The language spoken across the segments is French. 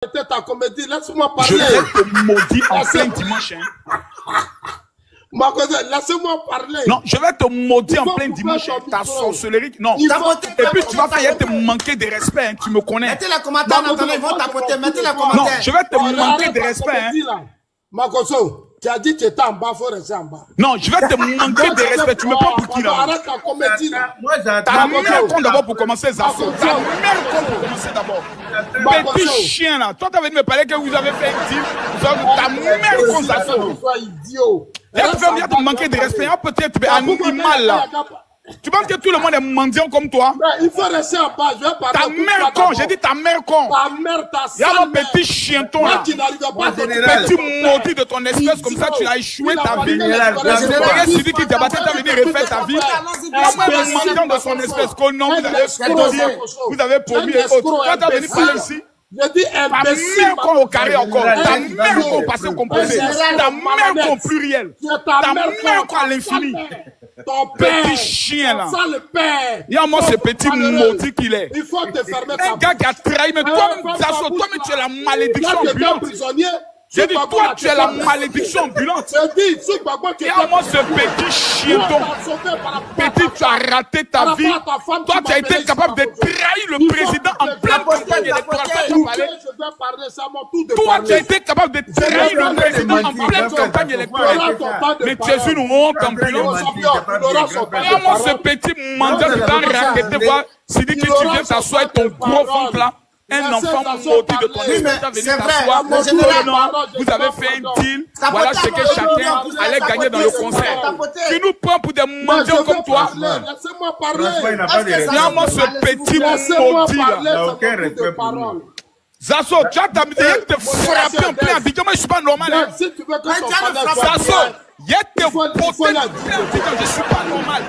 arrêter ta comédie, laisse-moi Je parler. vais te maudire en plein dimanche. Ma cousine, laisse-moi parler. Non, je vais te maudire en plein dimanche. Ta sorcellerie. Non. Et puis tu vas faire te manquer de respect. Hein. Tu me connais. Mettez les commentaires, ils vont tapoter. Mettez les commentaires. Non, je vais te manquer de respect. Hein. Makoso, tu as dit que tu étais en bas, il faut rester en bas. Non, je vais te manquer de respect. Tu me prends pour qui là? Arrête ta comédie là. Ta mère compte d'abord pour commencer, Zasso. Ta mère compte pour commencer d'abord. Petit chien là. Toi, tu avais me parler que vous avez fait un deal. Ta mère compte, Zasso. Sois idiot. Tu vas te manquer de respect. Peut-être animal là. Tu penses que tout le monde est mendiant comme toi? Mais il faut rester en bas. Je vais parler. Ta mère con, j'ai dit ta mère con. Ta mère, ta sale. Il y a un petit chienton là. Petit maudit de ton espèce, comme ça tu as échoué ta vie. Regarde celui qui t'a battu, t'as venu refaire ta vie. Un mendiant de son espèce, qu'on nom, vous avez promis et autres. Toi, t'as venu parler ici. Je dis ta mère con au carré encore. Ta mère con au passé composé. Ta mère con au pluriel. Ta mère con à l'infini. Ton père. Petit chien là. Ça le père. Il y a moi ce petit maudit qu'il est. Il faut te fermer ta un gars qui a trahi, mais toi-même, tu es la malédiction ambulante. J'ai dit, toi, tu es la malédiction ambulante. J'ai dit, il y a moi ce petit chienton. Petit, tu as raté ta vie. Toi, tu as été capable de trahir le président en pleine campagne électorale. Toi, tu as été capable de trahir le président en pleine campagne électorale. Mais tu es une honte ambulante. Il y a moi ce petit mendiant qui t'a raquetté, voir, si dit que tu viens t'asseoir avec ton gros ventre là. Un enfant maudit de ton espèce est venu t'asseoir. Vous avez fait un deal. Voilà ce que chacun allait gagner dans le concert. Tu nous prends pour des mendiants comme toi. Laissez-moi parler. Il y a moi ce petit maudit là. Zasso, tu as ta misère de te frapper en plein Abidjan. Moi, je ne suis pas normal. Zasso, il y a te poter en plein Abidjan. Je ne suis pas normal.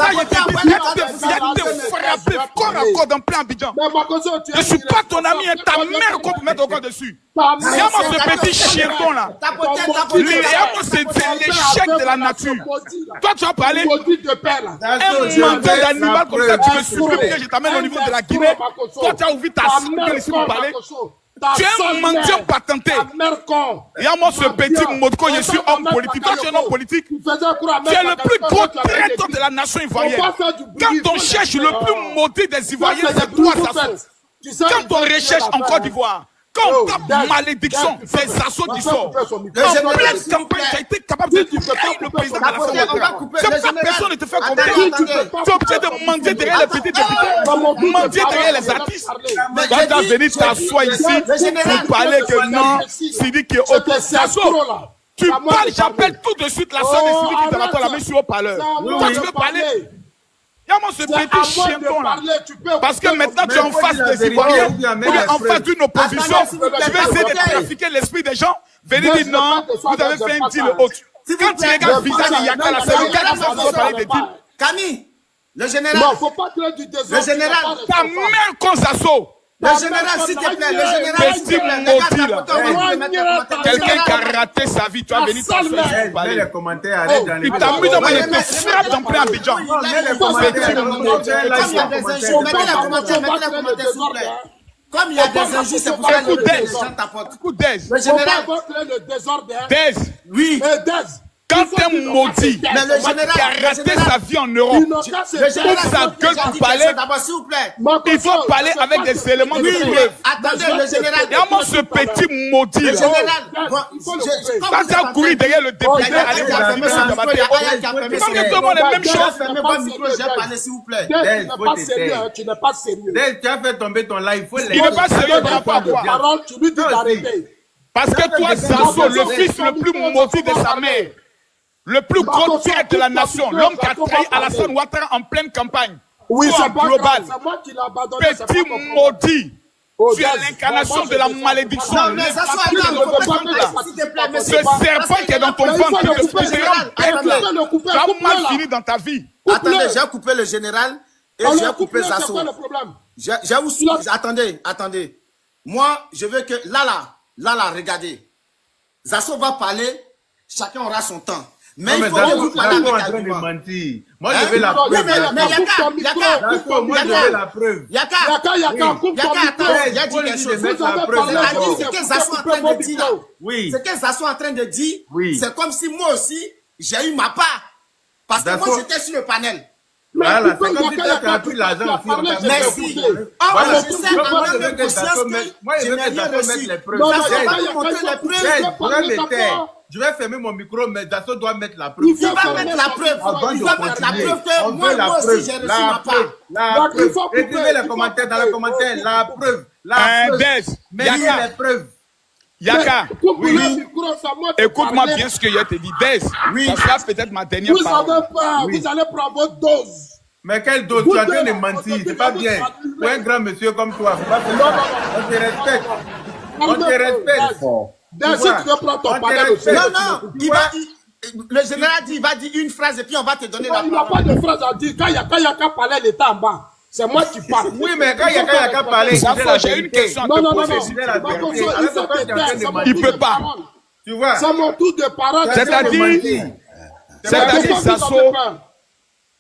Il y a te frapper corps à corps dans plein Abidjan. Je ne suis pas ton ami, ta mère qu'on peut mettre encore dessus. Il y a moi ce petit chienton là. Il y a moi c'est l'échec de la nature. Toi tu vas parler un menteur d'animal comme ça, tu me supplies que je t'amène au niveau de la Guinée. Toi tu as ouvert ta gueule ici pour parler. Tu es un menteur patenté. Il y a moi ce petit modco, je suis homme politique. Toi, tu es un homme politique. Tu es le plus gros traiteur de la nation ivoirienne. Quand on cherche le plus maudit des Ivoiriens, c'est toi, Zasso. Quand on recherche en Côte d'Ivoire, quand on tape malédiction, c'est Zasso qui sort. En pleine campagne, tu as été capable de trahir le président de l'Assemblée. Comme ça, personne ne te fait comprendre. Tu es obligé de mendier derrière les petits députés, mendier derrière les artistes. Quand tu as venu t'asseoir ici pour parler que non, Sidi qui est autre. Zasso, tu parles, j'appelle tout de suite la soeur de Sidi qui te rappelle la main sur le haut-parleur. Toi, tu veux parler? Il y a moi ce petit chienton là. Parce que maintenant tu es en face des Ivoiriens, ou en face d'une opposition, tu veux essayer de trafiquer l'esprit des gens. Venez dire non, vous avez fait un deal autre. Quand tu regardes le visage de Yaka là, c'est le gars qui va parler des deals. Camille, le général. Non, faut pas créer du désordre. Le général. Ta mère comme Zasso. Le général, s'il te plaît, le général, s'il te plaît. Quelqu'un qui a raté sa vie, tu as venu t'asseoir ici pour parler. Les commentaires, arrête dans les Il t'amuse à me frappe dans plein Abidjan. Mettez les commentaires, s'il vous plaît. Comme il y a des injustes, c'est pour ça que les gens tapotent. Écoute, Dez. Le général. Dez. Oui. Quand t'es maudit, qui a raté sa vie en Europe, ouvre sa gueule pour parler, il faut parler avec des éléments de preuve. Attendez, le général. Il y a moi ce petit maudit Le là. général. Quand tu as couru derrière le député, allez voir parce que tout le monde est la même chose. Fermez votre micro, j'ai parlé, s'il vous plaît. Tu n'es pas sérieux. Tu as fait tomber ton live, il faut Il n'est pas sérieux par rapport à quoi? Tu lui dis d'arrêter. Parce que toi, Zasso, le fils le plus maudit de sa mère, le plus gros traître de la nation, l'homme qui a trahi Alassane Ouattara en pleine campagne. Oui, c'est global. moi qui l'ai abandonné. Petit maudit. Tu es l'incarnation de la malédiction. Ce serpent qui est dans ton ventre, qui te poussera, tu as mal fini dans ta vie. Attendez, j'ai coupé le général et j'ai coupé Zasso. Attendez. Moi, je veux que... Là, regardez. Zasso va parler, chacun aura son temps. Mais il faut que vous en train de mentir. Moi, je veux la preuve. Mais Yaka, moi, je veux la preuve. Yaka, attends, il a dit quelque chose. Il a dit ce que Zasso est en train de dire. Oui. Ce que Zasso est en train de dire, oui. C'est comme si moi aussi, j'ai eu ma part. Parce que moi, j'étais sur le panel. Voilà, c'est comme si tu as pris l'argent aussi. Merci. Voilà, je sais en âme de conscience que je n'ai rien reçu. Zasso va nous montrer les preuves. Je vais fermer mon micro, mais Zasso doit mettre la preuve. Il va mettre la preuve. Il va mettre la preuve que moi aussi j'ai reçu ma part. La preuve. Écrivez les commentaires dans les commentaires. La preuve. La preuve. Mettez les preuves. Yaka, oui. Écoute-moi bien ce que je te dis. Des, ça sera peut-être ma dernière parole. Vous allez prendre votre dose. Mais quelle dose? Tu es en train de mentir. C'est pas bien. Pour un grand monsieur comme toi, on te respecte. On te respecte. Si tu veux prendre ton panel aussi. Non, le général dit, il va dire une phrase et puis on va te donner la parole. Il n'y a pas de phrase à dire. Quand Yaka parlait, il était en bas. C'est moi qui parle. Oui, mais quand Yaka parlait, j'ai une question à te poser. Il ne peut pas. Tu vois. C'est mon tour de parole. C'est-à-dire,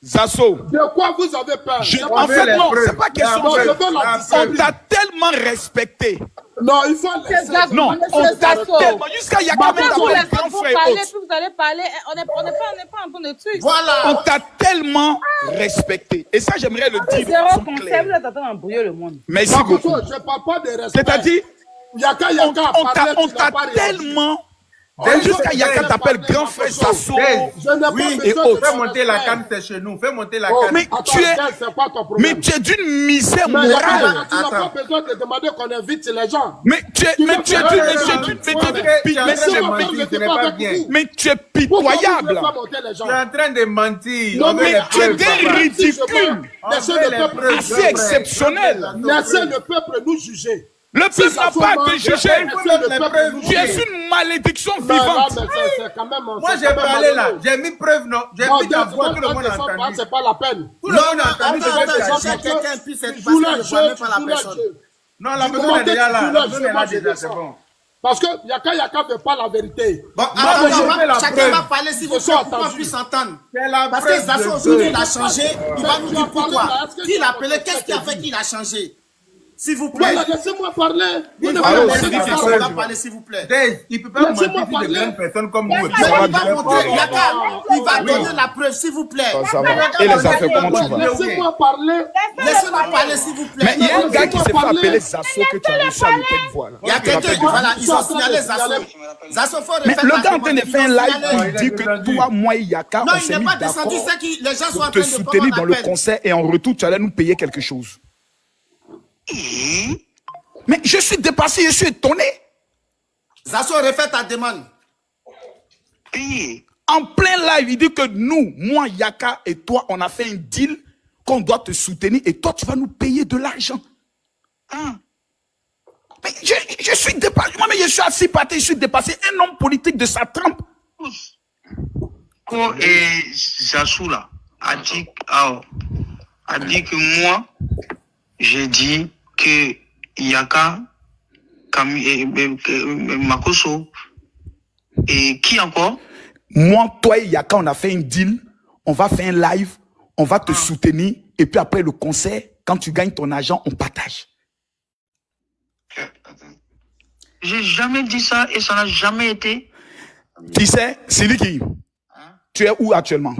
Zasso. De quoi vous avez peur? En fait, non, c'est pas question. On t'a tellement respecté. Non, il faut laisser. Non, on t'a tellement. Jusqu'à Yaka, même vous allez parler. On n'est pas en train de truc. Voilà. On t'a tellement respecté. Et ça, j'aimerais le dire. Zéro concept, vous êtes en train d'embrouiller le monde. Merci beaucoup. Je ne parle pas de respect. C'est-à-dire, on t'a tellement. Jusqu'à Yaka t'appelle grand frère Zasso. Oui, et autres. Fais monter la canne, c'est chez nous. Fais monter la canne. Mais tu es d'une misère morale. Tu n'as pas besoin de demander qu'on invite les gens. Mais tu es pitoyable. Tu es en train de mentir. Mais tu es des ridicules. C'est exceptionnel. Laissez le peuple nous juger. Le peuple n'a pas à te juger. Tu es une malédiction vivante. Moi, j'ai parlé là. J'ai mis preuve, non? J'ai mis ta voix, tout le monde a entendu. C'est pas la peine. Tout le monde a entendu. Attends, quelqu'un puisse être passé, ne voit même pas la personne. Non, la personne est déjà là. La personne est là déjà, c'est bon. Parce que Yaka ne fait pas la vérité. Bon, alors, chacun va parler si vous plaît pour qu'on puisse entendre. Parce que Zasso aujourd'hui, il a changé. Il va nous dire pourquoi. Qui l'a appelé? Qu'est-ce qui a fait qu'il a changé? S'il vous plaît. Laissez-moi parler. Il va parler, s'il vous plaît. Il ne peut pas mentir sur des grandes personnes comme vous. Il va monter. Yaka, il va donner la preuve, s'il vous plaît. Et les affaires, comment tu vas? Laissez-moi parler. Laissez-nous parler, s'il vous plaît. Mais il y a un gars qui s'est fait appeler Zasso que tu as reçu à l'hôtel Voix. Il y a quelqu'un, voilà, ils ont signalé Zasso. Zasso, faut mais refaire le gars en train de faire un live pour dire que toi, moi et Yaka, on s'est mis d'accord pour te soutenir dans le concert et en retour, tu allais nous payer quelque chose. Mais je suis dépassé, je suis étonné. Zasso, refais ta demande. En plein live, il dit que nous, moi, Yaka et toi, on a fait un deal qu'on doit te soutenir et toi, tu vas nous payer de l'argent. Mais je suis dépassé. Moi, mais je suis assis par terre, je suis dépassé. Un homme politique de sa trempe. Quand Zasso là a dit que moi, j'ai dit que Yaka, Makoso, et qui encore? Moi, toi et Yaka, on a fait un deal. On va faire un live. On va te soutenir. Et puis après le concert, quand tu gagnes ton argent, on partage. J'ai jamais dit ça et ça n'a jamais été. Tu sais, c'est lui qui. Tu es où actuellement?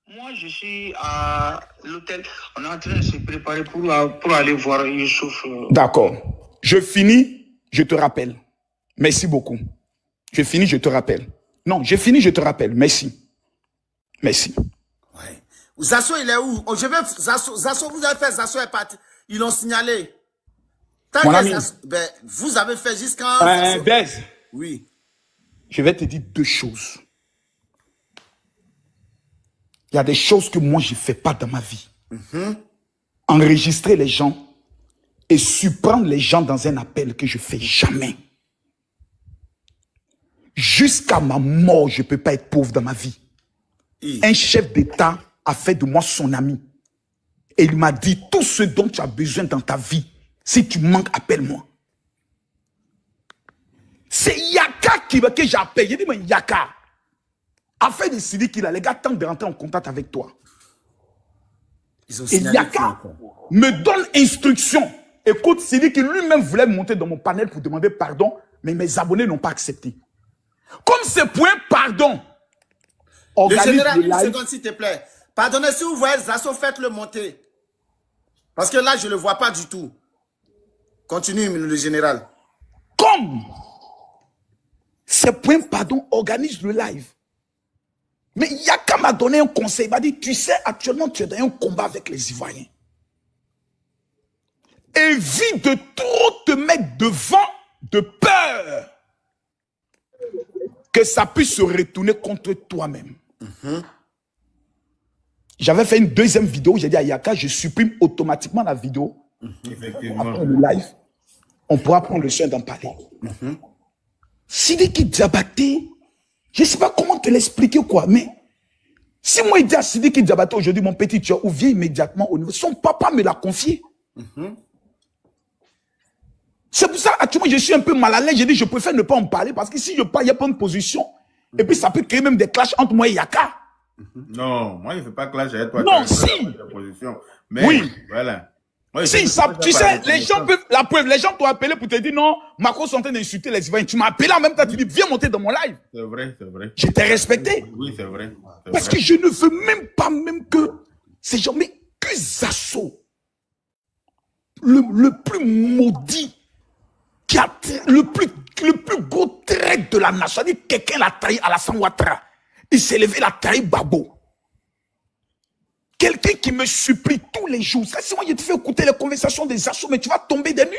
Moi, je suis à l'hôtel. On est en train de se préparer pour aller voir Youssouf. D'accord. Je finis, je te rappelle. Merci beaucoup. Je finis, je te rappelle. Non, j'ai fini, je te rappelle. Merci. Merci. Ouais. Zasso, il est où? Zasso, vous avez fait, Zasso est parti. Ils l'ont signalé. Mon ami. Vous avez fait jusqu'à... Des. Oui. Je vais te dire deux choses. Il y a des choses que moi, je ne fais pas dans ma vie. Enregistrer les gens et surprendre les gens dans un appel que je ne fais jamais. Jusqu'à ma mort, je ne peux pas être pauvre dans ma vie. Un chef d'État a fait de moi son ami. Et il m'a dit, tout ce dont tu as besoin dans ta vie, si tu manques, appelle-moi. C'est Yaka que j'appelle. Il dit, mais Yaka. Afin de Sidiki, les gars tentent de rentrer en contact avec toi. Et Yaka me donne instruction. Écoute, Sidiki lui-même voulait monter dans mon panel pour demander pardon, mais mes abonnés n'ont pas accepté. Comme ce point pardon, le général, une seconde s'il te plaît. Pardonnez, si vous voyez Zasso, faites-le monter. Parce que là, je ne le vois pas du tout. Continue, le général. Comme ce point pardon organise le live. Mais Yaka m'a donné un conseil. Il m'a dit, tu sais, actuellement, tu es dans un combat avec les Ivoiriens. Évite de trop te mettre devant de peur que ça puisse se retourner contre toi-même. J'avais fait une deuxième vidéo. J'ai dit à Yaka, je supprime automatiquement la vidéo. Effectivement. Après le live, on pourra prendre le soin d'en parler. Sidiki Diabaté, je ne sais pas comment te l'expliquer quoi, mais si moi il dis à Sidiki Diabaté aujourd'hui, mon petit tueur, ou viens immédiatement au niveau, son papa me l'a confié. C'est pour ça, actuellement, je suis un peu mal à l'aise. J'ai dit, je préfère ne pas en parler parce que si je parle, il n'y a pas une position. Et puis, ça peut créer même des clashs entre moi et Yaka. Non, moi, je ne fais pas clash avec toi. Non, si. Mais, oui. Voilà. Moi, si, ça, tu sais, les gens peuvent, la preuve, les gens t'ont appelé pour te dire non, Macron sont en train d'insulter les Ivoiriens. Tu m'as appelé en même temps, tu dis, viens monter dans mon live. C'est vrai, c'est vrai. Je t'ai respecté. Oui, c'est vrai. Parce que je ne veux même pas, que ces gens, mais que Zasso, le plus maudit, qui a le plus gros trait de la nation, c'est-à-dire quelqu'un l'a trahi à la Ouattara. Il s'est levé, il a trahi Babo. Quelqu'un qui me supplie tous les jours. Ça, c'est moi qui te fais écouter les conversations des Zasso, mais tu vas tomber des nues.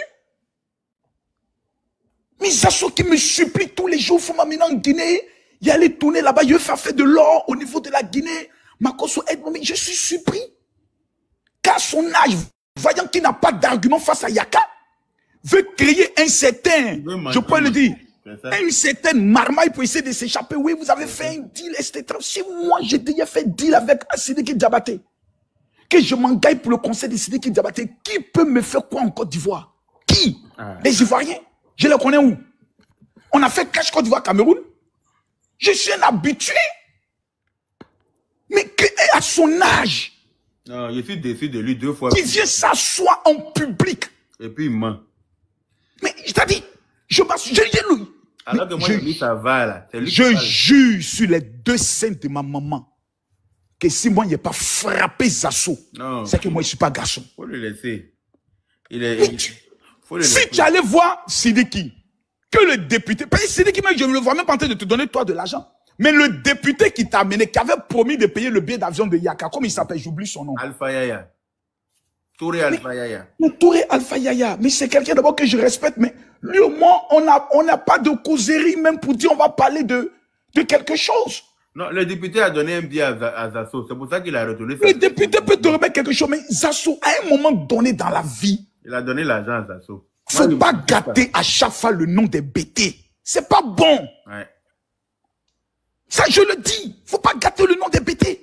Mais Zasso qui me supplie tous les jours, il faut m'amener en Guinée, y aller tourner là-bas, je vais faire de l'or au niveau de la Guinée. Makosso, aide-moi, mais je suis surpris. Qu'à son âge, voyant qu'il n'a pas d'argument face à Yaka, veut créer un certain, je peux le dire, une certaine marmaille pour essayer de s'échapper. Oui, vous avez fait un deal, etc. Si moi, j'ai déjà fait un deal avec Sidiki Diabaté, que je m'engage pour le conseil de Sidiki Diabaté, qui peut me faire quoi en Côte d'Ivoire? Qui? Les Ivoiriens. Je les connais où? On a fait cash Côte d'Ivoire, Cameroun. Je suis un habitué. Mais à son âge, non, je suis déçu de lui 2 fois. Qui vient s'asseoir en public. Et puis il ment. Mais je t'ai dit, je lui. Alors que moi, lui, ça va là. Je jure sur les 2 seins de ma maman que si moi, il n'ai pas frappé Zasso, c'est que moi, je ne suis pas garçon. Faut le laisser. Si tu allais voir Sidiki, que le député, parce que Sidiki, je ne le vois même pas en train de te donner toi de l'argent. Mais le député qui t'a amené, qui avait promis de payer le billet d'avion de Yaka, comment il s'appelle? J'oublie son nom. Alpha Yaya. Touré Alpha Yaya. Mais Touré Alpha Yaya. Mais c'est quelqu'un d'abord que je respecte. Mais lui au moins, on n'a pas de causerie même pour dire on va parler de quelque chose. Non, le député a donné un billet à Zasso. C'est pour ça qu'il a retourné ça. Le député peut te remettre quelque chose. Mais Zasso, à un moment donné dans la vie, il a donné l'argent à Zasso. Faut pas gâter à chaque fois le nom des BT. C'est pas bon. Ouais. Ça, je le dis. Faut pas gâter le nom des BT.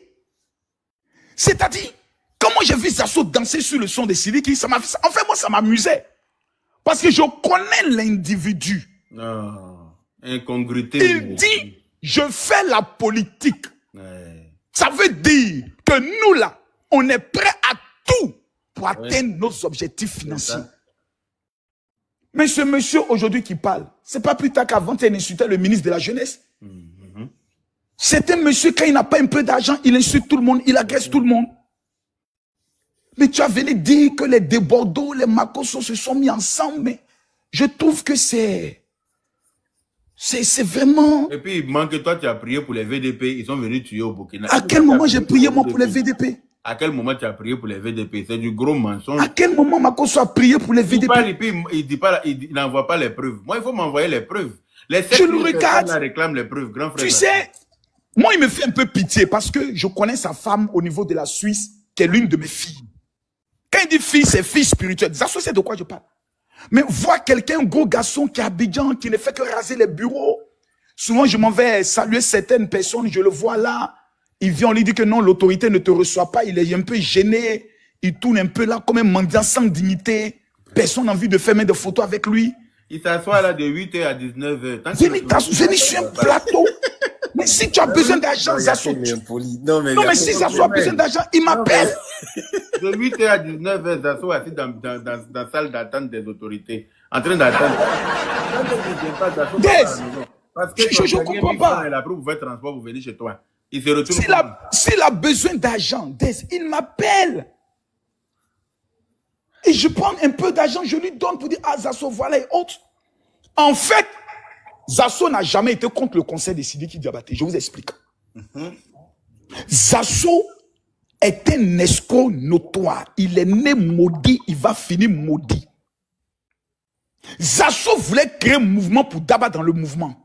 C'est-à-dire, comment j'ai vu Zasso danser sur le son de Sidiki, en fait, moi, ça m'amusait. Parce que je connais l'individu. Non. Incongruité. Il dit, je fais la politique. Ouais. Ça veut dire que nous, là, on est prêt à tout pour atteindre nos objectifs financiers. Mais ce monsieur aujourd'hui qui parle, c'est pas plus tard qu'avant il insultait le ministre de la Jeunesse. C'est un monsieur, quand il n'a pas un peu d'argent, il insulte tout le monde, il agresse tout le monde. Mais tu as venu dire que les Débordeaux, les Makosso se sont mis ensemble, mais je trouve que c'est vraiment... Et puis il manque que toi, tu as prié pour les VDP, ils sont venus tuer au Burkina. À quel moment j'ai prié moi pour les VDP? À quel moment tu as prié pour les VDP? C'est du gros mensonge. À quel moment Makosso a prié pour les VDP? Il n'envoie pas les preuves. Moi, il faut m'envoyer les preuves. Je le regarde. Réclame les preuves, grand frère. Tu sais, moi, il me fait un peu pitié parce que je connais sa femme au niveau de la Suisse, qui est l'une de mes filles. Quand il dit fille, c'est fille spirituelle. Ça, c'est de quoi je parle. Mais voir quelqu'un, un gros garçon qui est à Abidjan, qui ne fait que raser les bureaux. Souvent, je m'en vais saluer certaines personnes, je le vois là. Il vient, on lui dit que non, l'autorité ne te reçoit pas. Il est un peu gêné. Il tourne un peu là comme un mendiant sans dignité. Personne n'a envie de faire même des photos avec lui. Il s'assoit là de 8h à 19h. Venez sur un plateau. Mais si tu as besoin d'argent, Zasso. Non, mais si Zasso a besoin d'argent, il m'appelle. De 8h à 19h, Zasso assis dans la salle d'attente des autorités, en train d'attendre. Parce que je ne comprends pas. Après, vous faites transport, vous venez chez toi. Il se retourne. S'il a besoin d'argent, il m'appelle. Et je prends un peu d'argent, je lui donne pour dire, ah, Zasso, voilà, et autres. En fait, Zasso n'a jamais été contre le conseil des Sidiki Diabaté. Je vous explique. Zasso est un escroc notoire. Il est né maudit, il va finir maudit. Zasso voulait créer un mouvement pour Daba dans le mouvement.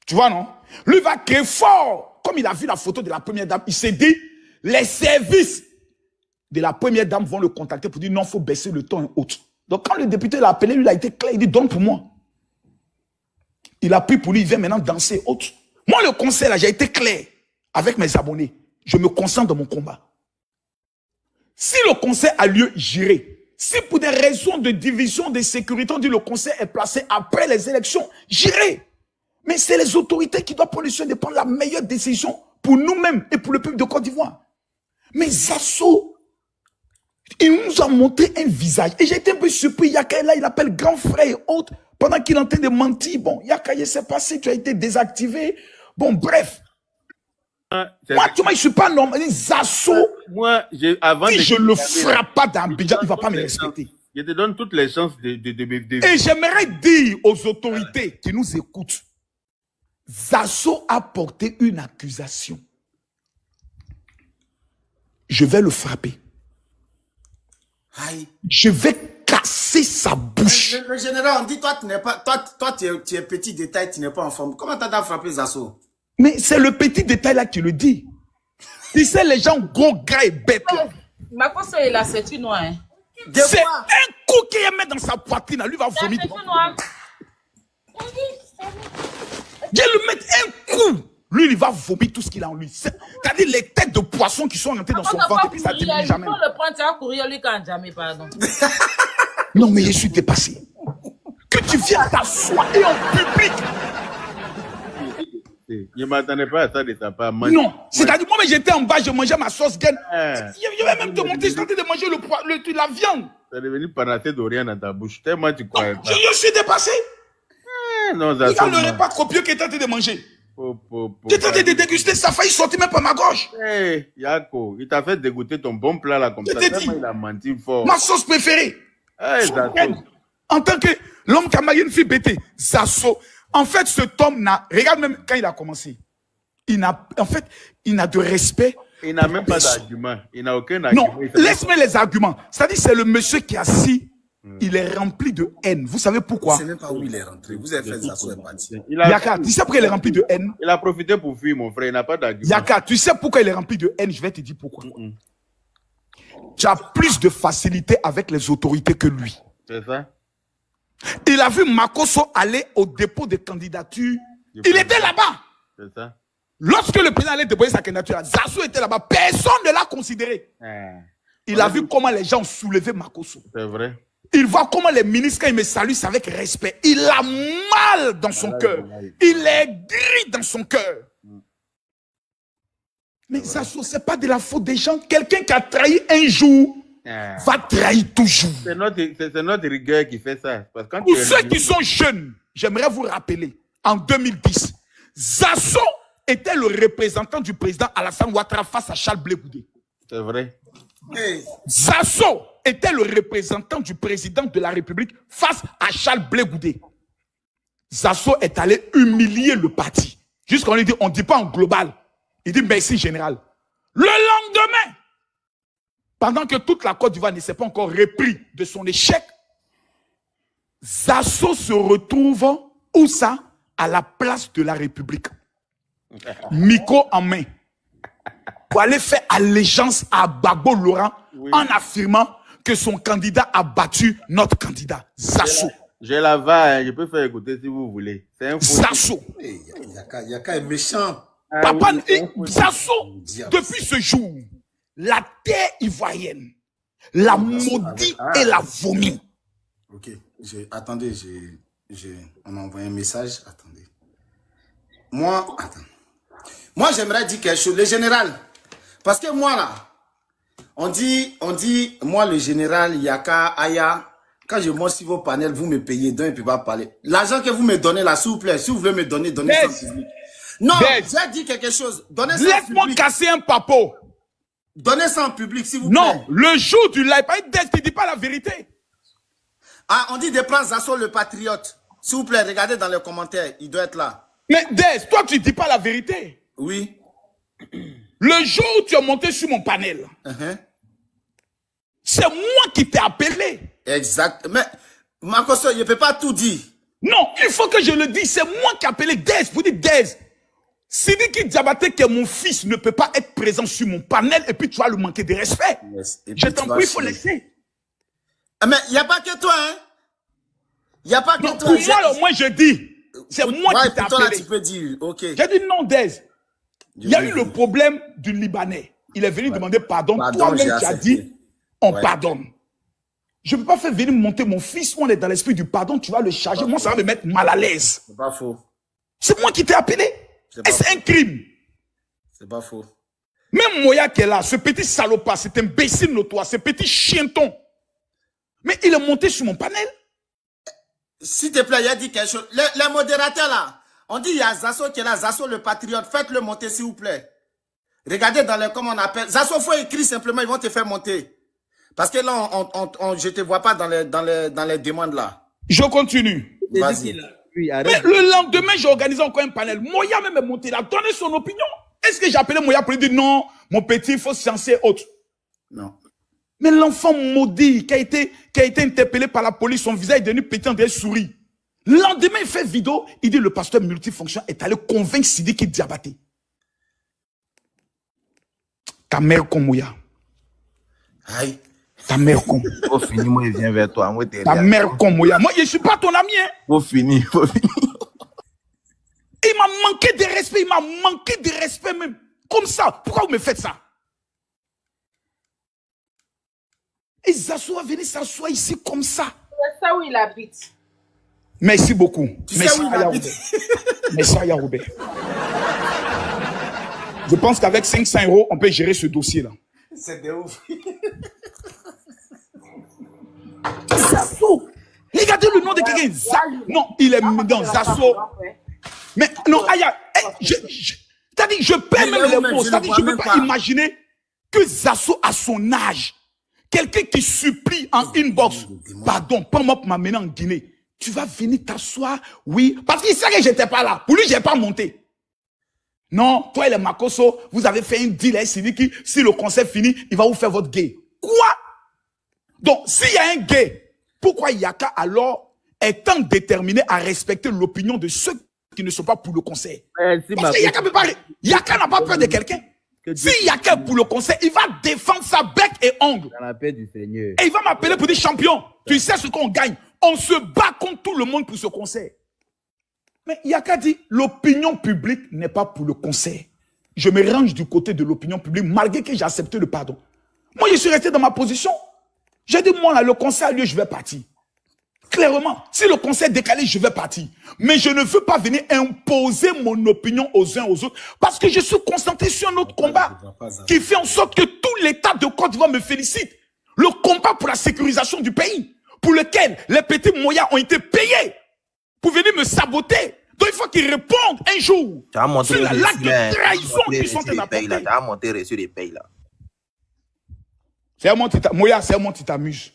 Tu vois, non? Lui va créer fort. Comme il a vu la photo de la première dame, il s'est dit, les services de la première dame vont le contacter pour dire non, il faut baisser le ton et autres. Donc quand le député l'a appelé, lui il a été clair, il dit donne pour moi. Il a pris pour lui, il vient maintenant danser et autres. Moi le conseil là, j'ai été clair avec mes abonnés. Je me concentre dans mon combat. Si le conseil a lieu, j'irai. Si pour des raisons de division de sécurité, on dit le conseil est placé après les élections, j'irai. Mais c'est les autorités qui doivent prendre le soin de prendre la meilleure décision pour nous-mêmes et pour le peuple de Côte d'Ivoire. Mais Zasso, il nous a montré un visage. Et j'ai été un peu surpris. Yaka là, il appelle grand frère et autres. Pendant qu'il est en train de mentir. Bon, Yaka, il s'est passé, tu as été désactivé. Bon, bref. Moi, tu vois, je ne suis pas normal. Zasso, moi, avant si je ne le frappe pas d'Abidjan, il ne va pas me respecter. Je te donne toutes les chances de Et j'aimerais dire aux autorités qui nous écoutent, Zasso a porté une accusation. Je vais le frapper. Aïe. Je vais casser sa bouche. Le général, on dit toi, tu n'es pas, toi, tu es petit détail, tu n'es pas en forme. Comment tu as frappé Zasso? Mais c'est le petit détail là qui le dit. Tu sais, les gens gros, gras et bêtes. Ma cause est là, c'est une noire. Hein. C'est un coup qu'il met dans sa poitrine, lui va vomir. Je vais lui mettre un coup. Lui, il va vomir tout ce qu'il a en lui. C'est-à-dire les têtes de poissons qui sont rentrées dans son ventre et puis ça diminue jamais. Il faut le prendre, tu vas courir lui quand jamais, pardon. Non, mais je suis dépassé. Que tu viennes t'asseoir et en public. Je ne m'attendais pas à ça de sa part. Non, c'est-à-dire moi, j'étais en bas, je mangeais ma sauce gaine. Je vais même te montrer, je suis en train de manger la viande. Ça est devenu panacée de rien dans ta bouche. Tellement tu crois. Je suis dépassé. Non, il a le repas copieux qu'il est en train de manger. J'étais en train de déguster, ça a failli sortir même par ma gorge. Hey, Yako, il t'a fait dégoûter ton bon plat là comme ça. Il a menti fort. Ma sauce préférée. Hey, en tant que l'homme qui a marié une fille bêtée, Zasso. En fait, cet homme n'a, regarde même quand il a commencé, en fait, il n'a de respect. Il n'a même pas d'argument. Il n'a aucun argument. Non, laisse-moi les arguments. C'est-à-dire, c'est le monsieur qui est assis. Il est rempli de haine. Vous savez pourquoi? Je ne sais même pas où il est rentré. Vous avez fait Zasso est parti. Yaka, tu sais pourquoi il est rempli de haine? Il a profité pour fuir, mon frère. Il n'a pas d'argument. Yaka, tu sais pourquoi il est rempli de haine? Je vais te dire pourquoi. Tu as plus de facilité avec les autorités que lui. C'est ça? Il a vu Makosso aller au dépôt de candidature. Il était là-bas. C'est ça. Lorsque le président allait déposer sa candidature, Zasso était là-bas. Personne ne l'a considéré. Il a vu comment les gens ont soulevé Makosso. C'est vrai. Il voit comment les ministres, quand ils me saluent, c'est avec respect. Il a mal dans son cœur. Il est gris dans son cœur. Mais Zasso, ce n'est pas de la faute des gens. Quelqu'un qui a trahi un jour va trahir toujours. C'est notre rigueur qui fait ça. Parce que pour ceux qui sont jeunes, j'aimerais vous rappeler, en 2010, Zasso était le représentant du président Alassane Ouattara face à Charles Blé Goudé. C'est vrai. Zasso était le représentant du président de la République face à Charles Blé Goudé. Zasso est allé humilier le parti. Jusqu'on lui dit, on ne dit pas en global. Il dit merci général. Le lendemain, pendant que toute la Côte d'Ivoire ne s'est pas encore repris de son échec, Zasso se retrouve, où ça? À la place de la République. Micro en main. Pour aller faire allégeance à Gbagbo Laurent en affirmant que son candidat a battu notre candidat, Zasso. J'ai la vague, je peux faire écouter si vous voulez. C'est un faux. Zasso. Yaka est méchant. Papa, Zasso, depuis ce jour, la terre ivoirienne la maudit et la vomit. Ok, attendez, on m'a envoyé un message. Attendez. Moi, attends. Moi, j'aimerais dire quelque chose. Le général, parce que moi, là, on dit, moi, le général, Yaka, Aya, quand je monte sur vos panels, vous me payez, donc il ne peut pas parler. L'argent que vous me donnez là, s'il vous plaît, si vous voulez me donner, donnez ça en public. Non, j'ai dit quelque chose. Donnez ça en public. Laisse-moi casser un papo. Donnez ça en public, s'il vous plaît. Non, le jour du live, tu ne dis pas la vérité. Ah, on dit de prendre Zasso le patriote. S'il vous plaît, regardez dans les commentaires, il doit être là. Mais Dez, toi, tu ne dis pas la vérité. Oui. Le jour où tu es monté sur mon panel, c'est moi qui t'ai appelé. Exact. Mais, Makosso, je ne peux pas tout dire. Non, il faut que je le dise. C'est moi qui ai appelé Dez. Vous dites Dez. Sidiki Diabaté, que mon fils ne peut pas être présent sur mon panel et puis tu vas lui manquer de respect. Yes. Je t'en prie, il faut laisser. Mais il n'y a pas que toi, hein. Il n'y a pas que non, toi. Pour moi, au moins, je dis. C'est moi qui t'ai appelé. Là, tu peux dire, ok. J'ai dit non, Dez. Il y a eu le problème du Libanais. Il est venu demander pardon. Toi-même, tu as dit, on pardonne. Je ne peux pas faire venir monter mon fils où on est dans l'esprit du pardon. Tu vas le charger. Moi, ça va me mettre mal à l'aise. C'est pas faux. C'est moi qui t'ai appelé. Et c'est un crime. C'est pas faux. Même Moya qui est là, ce petit salopard, cet imbécile notoire, ce petit chienton. Mais il est monté sur mon panel. S'il te plaît, il a dit quelque chose. Les modérateurs là, on dit il y a Zasso qui est là, Zasso le patriote. Faites-le monter s'il vous plaît. Regardez dans les comment on appelle. Zasso, faut écrire simplement, ils vont te faire monter. Parce que là, je te vois pas dans les demandes là. Je continue. Vas-y. Mais le lendemain, j'ai organisé encore un panel. Moya même est monté, il a donné son opinion. Est-ce que j'ai appelé Moya pour lui dire non, mon petit, il faut se censer autre? Non. Mais l'enfant maudit qui a été interpellé par la police, son visage est devenu petit en des souris. Le lendemain, il fait vidéo, il dit le pasteur multifonction est allé convaincre Sidiki Diabaté. Ta mère comme Moya. Aïe. Ta mère con. Faut finir, moi, il vient vers toi. Moi, ta mère con, Moya. Moi, je ne suis pas ton ami, hein. Faut finir, faut finir. Il m'a manqué de respect, il m'a manqué de respect même. Comme ça. Pourquoi vous me faites ça? Et Zasso va venir s'asseoir ici comme ça. C'est ça où il habite. Merci beaucoup. Merci à Robert. Je pense qu'avec 500 €, on peut gérer ce dossier-là. C'est de ouf. Zasso. Regardez le nom de quelqu'un. Non, il est dans Zasso. Mais non, Aya, c'est-à-dire, je perds même les mots. C'est-à-dire, je ne peux pas imaginer que Zasso, à son âge, quelqu'un qui supplie en inbox, pardon, pas moi pour m'amener en Guinée. Tu vas venir t'asseoir, oui, parce qu'il sait que je n'étais pas là. Pour lui, je n'ai pas monté. Non, toi et les Makosso, vous avez fait un deal avec Sidiki. Si le concert finit, il va vous faire votre gay. Quoi? Donc, s'il y a un gay, pourquoi Yaka alors est tant déterminé à respecter l'opinion de ceux qui ne sont pas pour le concert? Parce que Yaka peut pas. Yaka n'a pas peur de quelqu'un. Si Yaka est pour le concert, il va défendre sa bec et ongle. Dans la paix du Seigneur. Et il va m'appeler pour dire champion. Tu sais ce qu'on gagne. On se bat contre tout le monde pour ce concert. Mais Yaka dit, l'opinion publique n'est pas pour le concert. Je me range du côté de l'opinion publique, malgré que j'ai accepté le pardon. Moi, je suis resté dans ma position. J'ai dit, moi, là, le concert a lieu, je vais partir. Clairement, si le concert est décalé, je vais partir. Mais je ne veux pas venir imposer mon opinion aux uns aux autres, parce que je suis concentré sur un autre combat qui fait en sorte que tout l'État de Côte d'Ivoire me félicite. Le combat pour la sécurisation du pays, pour lequel les petits moyens ont été payés pour venir me saboter. Donc il faut qu'ils répondent un jour sur l'acte de trahison qu'ils sont en train d'apporter. Tu as monté reçu les payes là. C'est un monde, Moya, c'est un monde qui t'amuse.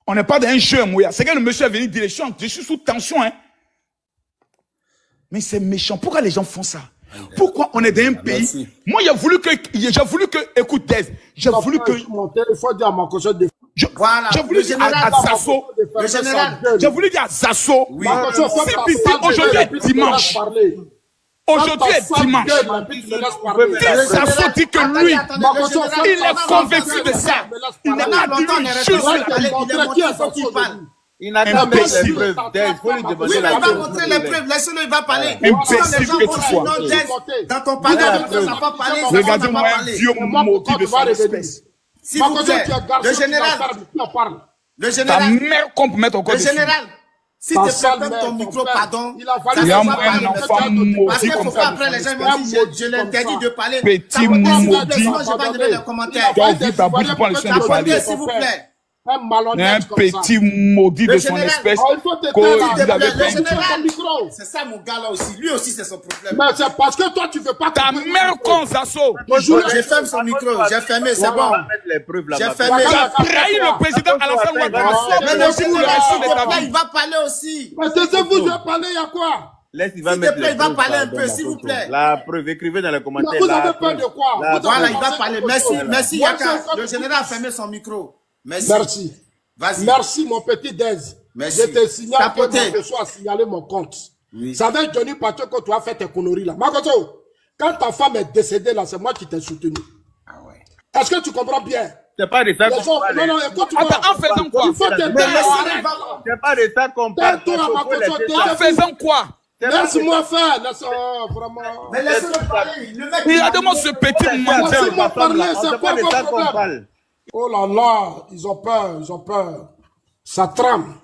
On n'est pas dans un jeu, Moya. C'est que le monsieur est venu dire, je suis sous tension, hein. Mais c'est méchant. Pourquoi les gens font ça? Pourquoi on est dans un pays? Moi, j'ai voulu que, écoute, Dez, j'ai voulu que, il faut dire à ma cochon de voilà. J'ai voulu dire à Zasso. J'ai voulu dire à Zasso. Oui. Aujourd'hui est dimanche. Aujourd'hui est dimanche. Zasso dit que lui, il est convaincu de ça. Il n'est pas dit juste là. Il n'a pas montré les preuves. Il faut lui demander la preuve. Il va montrer les preuves. Laissez-le, il va parler. Imbécile que tu sois. Dans ton palais, on n'a pas parlé. Regardez-moi un vieux maudit de son espèce. S'il vous plaît, le général, ta mère qu'on peut mettre au côté. Le général, S'il te plaît, ferme ton micro, pardon. Il a fallu Il y a un enfant maudit parce qu'il comme faut ça. pas après les gens vont dire je l'interdis de parler. Petit maudit. maudit. Je vais pas donner les commentaires. Tu as ouvert ta bouche pour le chien de parler. S'il vous plaît. Un malhonnête comme ça. Petit maudit de son général, espèce. Il faut te que taire, vous avez le fait. général, c'est ça mon gars là aussi. Lui aussi c'est son problème. Mais c'est parce que toi tu veux pas. Ta mère con, Zasso. J'ai fermé son micro, j'ai fermé, c'est bon. J'ai fermé. Tu as trahi le président Alassane Ouattara. Mais le général, s'il te plaît, il va parler aussi. Mais taisez-vous, je vais parler, il y a quoi? Laisse, il S'il va te mettre plaît, il va les parler un preuves peu, dans s'il la vous photo. plaît. La preuve, écrivez dans les Mais commentaires. vous la avez peur preuve. de quoi? Voilà, il va parler. Merci, merci Moi, Yaka. c'est- Le général a fermé son micro. Merci. Merci. Vas-y. Merci, mon petit Dez. Merci. Je te signale que Tapoté. moi, je suis à signaler mon compte. Oui. C'est avec Johnny Pacho que tu as fait tes conneries là. Makoto, quand ta femme est décédée là, c'est moi qui t'ai soutenu. Ah ouais. Est-ce que tu comprends bien? C'est pas de ça Les qu'on gens, parle. non, non, écoute-moi. Attends, en faisant quoi? Il faut te Mais taire. laissez-le, Arrête. va. C'est pas de ça qu'on parle. Tais-toi, Il faut Makoto, laisser tais-toi. ça. En faisant quoi? Laisse-moi faire. Vraiment. Mais laissez-le parler. Le mec, Regardez-moi ce petit menteur. Laissez-moi parler, c'est C'est quoi pas de votre ça qu'on problème? parle. Oh là là, ils ont peur, ils ont peur. Ça trame.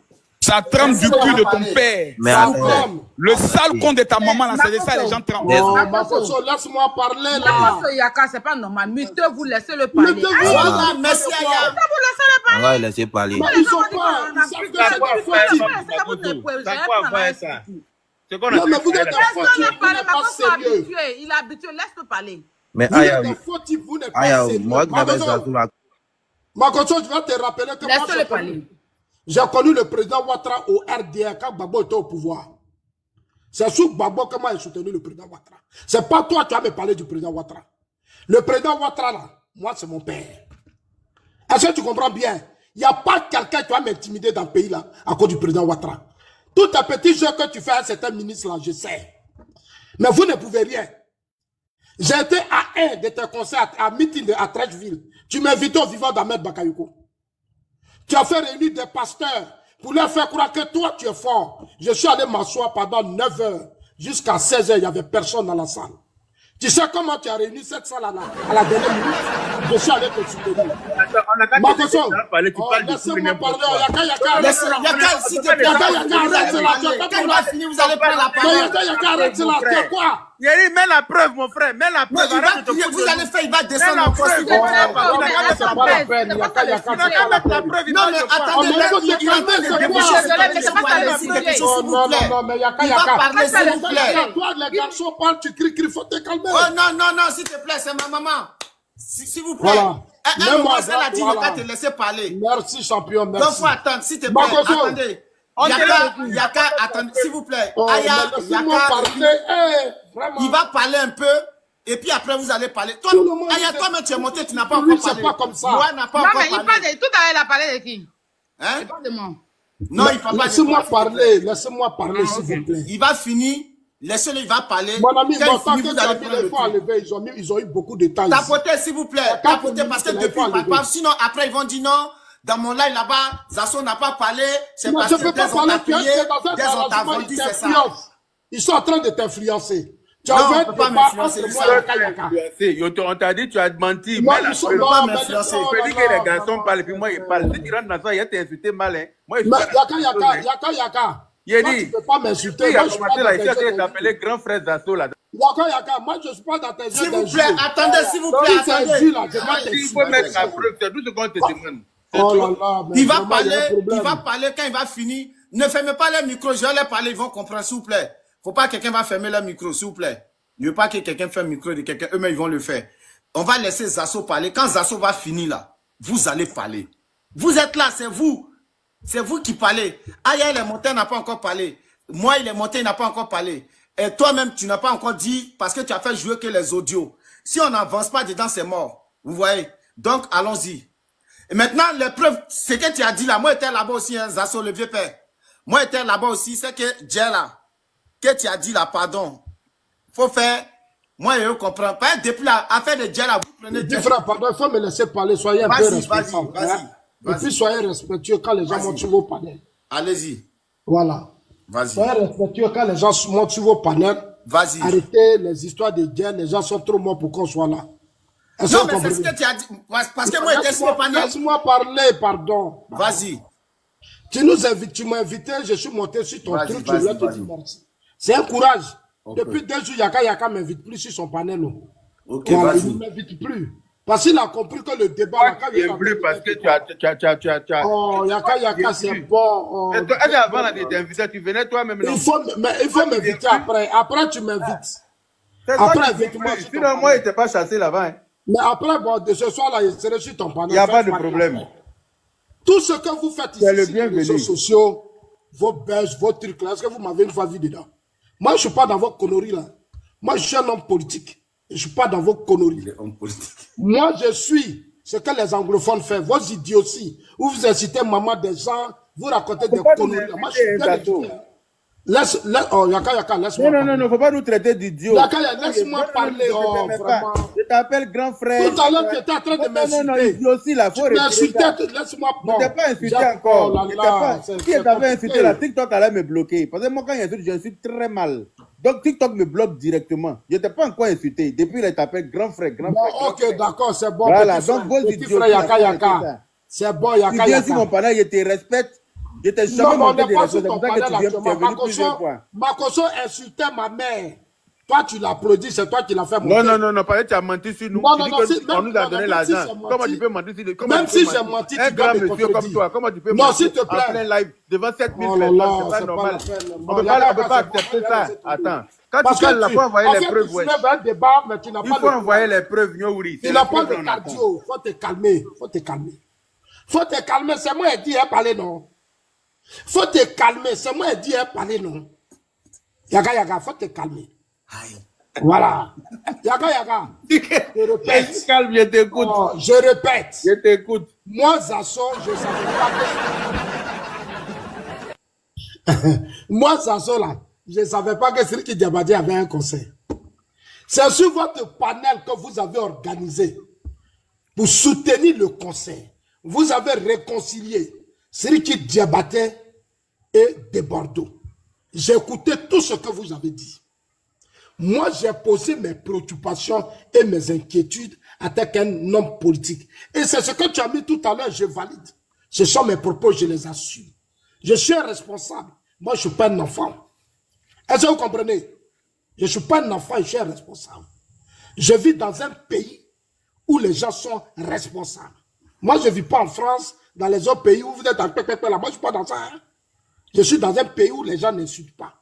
Ça trempe du cul de ton père. Mais Ça attends, trame. Le sale con de ta maman, là, c'est de ça, les gens tremblent. Oh, Makoto, laisse-moi parler là. Non, Yaka, c'est pas normal. Mutez-vous, laissez-le parler. Mutez-vous. Voilà, merci Aya. Vous laissez-le on parler. va le laisser parler. Mais ils ont peur. Ils savent que c'est pas fautif. Ça quoi faire ça? C'est qu'on a Non, mais vous fait êtes là. des fautifs, vous Laisse-le parler, n'êtes pas Maman, sérieux. habitué. Il est habitué, laisse-le parler. Mais Vous êtes Aya, des fautifs, vous n'êtes pas Aya, sérieux. moi qui n'avais ça Makoto, sous la... Makoto, je vais te rappeler que moi, Laisse-le parler. j'ai connu le président Ouattara au RDA quand Gbagbo était au pouvoir. C'est sous Gbagbo que moi j'ai soutenu le président Ouattara. C'est pas toi qui vas me parler du président Ouattara. Le président Ouattara, là, moi c'est mon père. Est-ce que tu comprends bien? Il n'y a pas quelqu'un qui va m'intimider dans le pays là à cause du président Ouattara. Tout un petit jeu que tu fais à certains ministres là, je sais. Mais vous ne pouvez rien. J'ai été à un de tes concerts, à meeting à Trècheville. Tu m'invitais au vivant d'Ahmed Bakayoko. Tu as fait réunir des pasteurs pour leur faire croire que toi tu es fort. Je suis allé m'asseoir pendant 9 heures. Jusqu'à 16 heures, il n'y avait personne dans la salle. Tu sais comment tu as réuni cette salle à la dernière minute? Je suis allé te soutenir. On a qu'à te Makoto, laisser parler, tu parles de tout et laissez-moi n'importe parler. quoi. Yaka, Yaka, s'il te plaît, Yaka, arrête cela. quand il va finir, vous allez prendre la parole. Yaka, arrête cela. C'est quoi? Yeri, mets la preuve, mon frère. Mets la Non, preuve. il va Arrête de te crier, foutre vous de allez nous. faire, il va descendre la encore. preuve. s'il vous plaît. C'est pas la peine. Yaka, Tu n'as qu'à mettre la preuve. Il Non, va mais te parler. attendez, mais écoute, il est en train de c'est déboucher, quoi? c'est pas laissez moi aller dire quelque chose, s'il vous plaît. Non, mais Yaka, Il va parler, s'il vous plaît. Toi, les garçons parlent, tu cries, faut te calmer. Oh non, non, non, s'il te plaît, c'est ma maman. S'il vous plaît. Voilà. Un moment, Même elle a dit, il voilà. va te laisser parler. Merci, champion, Donc, merci. faut attendre, s'il te plaît. Makoto. Attendez. Yaka, attendez, s'il vous plaît. Oh, Aya, mais laissez-moi Yaka, parler. Vraiment. il va parler un peu. Et puis après, vous allez parler. Toi, Tout le monde Aya, dit- toi-même, tu es monté, tu n'as pas Lui, encore c'est parlé. pas comme ça. Moi, n'a pas Non, encore mais il parle parlé. de tout à l'heure, il a parlé de qui? Hein? Il parle de moi. Non, il parle pas de Laissez-moi toi, parler, laissez-moi parler, s'il vous plaît. Il va finir. Laissez-le, il va parler. Mon ami, Quand bon, il tant finit, que vous tu as allez mis prendre les le fois à truc. lever, ils ont eu beaucoup de temps ici. Tapotez, s'il vous plaît. Quand Tapotez, parce que vous depuis, n'avez ils pas parlent pas. levé. Sinon, après, ils vont dire non. Dans mon live là-bas, Zasso n'a pas parlé. C'est Non, parce je que ne peux pas dès on t'a parler, tu payé, es dans un dès on t'a arrangement, vendu, ils c'est ça. t'influencent. Ils sont en train de t'influencer. Tu Non, as on fait peut des pas débats m'influencer, entre ça. moi et Kayaka. On t'a dit, tu as menti. Non, Mets la ils sont preuve. non, mais mais influencer. oh Tu peux là dire que les là, garçons non. parlent, puis moi, ils parlent. Si tu rentres dans ça, il t'a insulté mal. Hein. Moi, je suis Mais pas Yaka. Il Toi, dit, tu ne peux pas m'insulter. il Moi, a je suis commencé pas là, dans ici, tes il jeux t'appelait grand frère Zasso là. Yaka, moi, je ne suis pas dans tes jeux S'il vous d'injures. plaît, attendez, s'il vous plaît, Si c'est injure, attendez. là, je vais Il faut mettre la t'insulter. preuve, c'est tout ce qu'on te demande. Oh là là, mais Il va vraiment, y a un parler, problème. il va parler quand il va finir. Ne fermez pas les micros, je vais leur parler, ils vont comprendre, s'il vous plaît. Faut pas que quelqu'un va fermer leur micro, s'il vous plaît. Ne veux pas que quelqu'un ferme le micro de quelqu'un, eux-mêmes, ils vont le faire. On va laisser Zasso parler. Quand Zasso va finir là, vous allez parler. Vous êtes là, c'est vous. C'est vous qui parlez. Aya, il est monté, il n'a pas encore parlé. Moi, il est monté, il n'a pas encore parlé. Et toi-même, tu n'as pas encore dit, parce que tu as fait jouer que les audios. Si on n'avance pas dedans, c'est mort. Vous voyez? Donc, allons-y. Et maintenant, les preuves, ce que tu as dit là, moi, j'étais là-bas aussi, hein, Zasso, le vieux père. Moi, j'étais là-bas aussi, c'est que, Djela, que tu as dit là, pardon. Faut faire, moi, je comprends pas. Depuis la affaire de Djela, vous prenez Dis frère, pardon, il faut me laisser parler, soyez un peu Vas-y, respectueux. vas-y, hein. vas-y. Et puis soyez respectueux quand les gens Vas-y. montent sur vos panels. Allez-y. Voilà. Vas-y. Soyez respectueux quand les gens montent sur vos panels. Vas-y. Arrêtez les histoires de guerre, les gens sont trop morts pour qu'on soit là. Est-ce Non, que mais vous c'est ce comprenez? que tu as dit. Parce que moi, j'étais sur le panel. Laisse-moi parler, pardon. Vas-y. Tu nous invites, tu m'as invité, je suis monté sur ton truc, je voulais te dire merci. C'est un courage. Okay. Depuis 2 jours, Yaka ne m'invite plus sur son panel. Ok, voilà, il ne m'invite plus. Parce qu'il a compris que le débat... Il est plus parce que tu as... Oh, Yaka, c'est bon. Oh, avant de t'inviter, tu venais toi-même. Il faut m'inviter après. Après, tu m'invites. Après, invite-moi. Sinon, moi, il n'était pas chassé là-bas. Hein. Mais après, bon, de ce soir-là, il serait sur ton panel. Il n'y a pas de problème. Tout ce que vous faites ici, sur les réseaux sociaux, vos bêches, vos trucs là, est-ce que vous m'avez une fois vu dedans? Moi, je ne suis pas dans vos conneries là. Moi, je suis un homme politique. Je ne suis pas dans vos conneries. Moi, je suis ce que les anglophones font, vos idioties, où vous incitez maman des gens, vous racontez des conneries. Moi, je suis bien éduqué. Oh, Yaka, laisse-moi parler. Non, il ne faut pas nous traiter d'idiots. Yaka, laisse-moi parler. Oh, vraiment. Je t'appelle grand frère. Tout à l'heure, tu étais en train de m'insulter. Non, idiotie, là, faut m'insulter, laisse-moi parler. Tu n'es pas insulté encore. Si je t'avais insulté, là, TikTok allait me bloquer. Parce que moi, quand j'insulte très mal. Donc, TikTok me bloque directement. Je n'étais pas encore insulté. Depuis, il t'appelle grand frère. Ok, d'accord, c'est bon. Voilà, donc, petit frère Yaka. C'est bon, Yaka. Tu viens sur mon panel, je te respecte. Je t'ai jamais montré des choses. C'est pour ça que tu viens venu plusieurs fois. Makoso insultait ma mère. Toi, tu l'applaudis, c'est toi qui l'as fait monter. Non, parce que tu as menti sur nous. Tu dis qu'on nous a donné l'argent. Comment tu peux mentir sur nous? Même si j'ai menti, un grand monsieur comme toi, comment tu peux mentir en plein live devant 7000 personnes? C'est pas normal. On ne peut pas accepter ça. Attends. Quand tu parles, il faut envoyer les preuves. Il faut envoyer les preuves. Tu n'as pas de cardio. Faut te calmer. Faut te calmer. C'est moi qui ai dit, parler, non. Faut te calmer. C'est moi qui ai dit, parler, non. Yaka, faut te calmer. Voilà. Yaka. Je répète. Calme, je t'écoute. Oh, je répète. Je t'écoute. Moi, Zasso, je savais pas que... Moi, Zasso, là, je ne savais pas que Siriki Diabaté avait un conseil. C'est sur votre panel que vous avez organisé pour soutenir le conseil. Vous avez réconcilié Siriki Diabaté et de Bordeaux. J'ai écouté tout ce que vous avez dit. Moi, j'ai posé mes préoccupations et mes inquiétudes avec un homme politique. Et c'est ce que tu as mis tout à l'heure, je valide. Ce sont mes propos, je les assume. Je suis un responsable. Moi, je ne suis pas un enfant. Est-ce que vous comprenez? Je ne suis pas un enfant, je suis un responsable. Je vis dans un pays où les gens sont responsables. Moi, je ne vis pas en France, dans les autres pays où vous êtes en pépépé là. Moi, je ne suis pas dans ça. Hein? Je suis dans un pays où les gens n'insultent pas.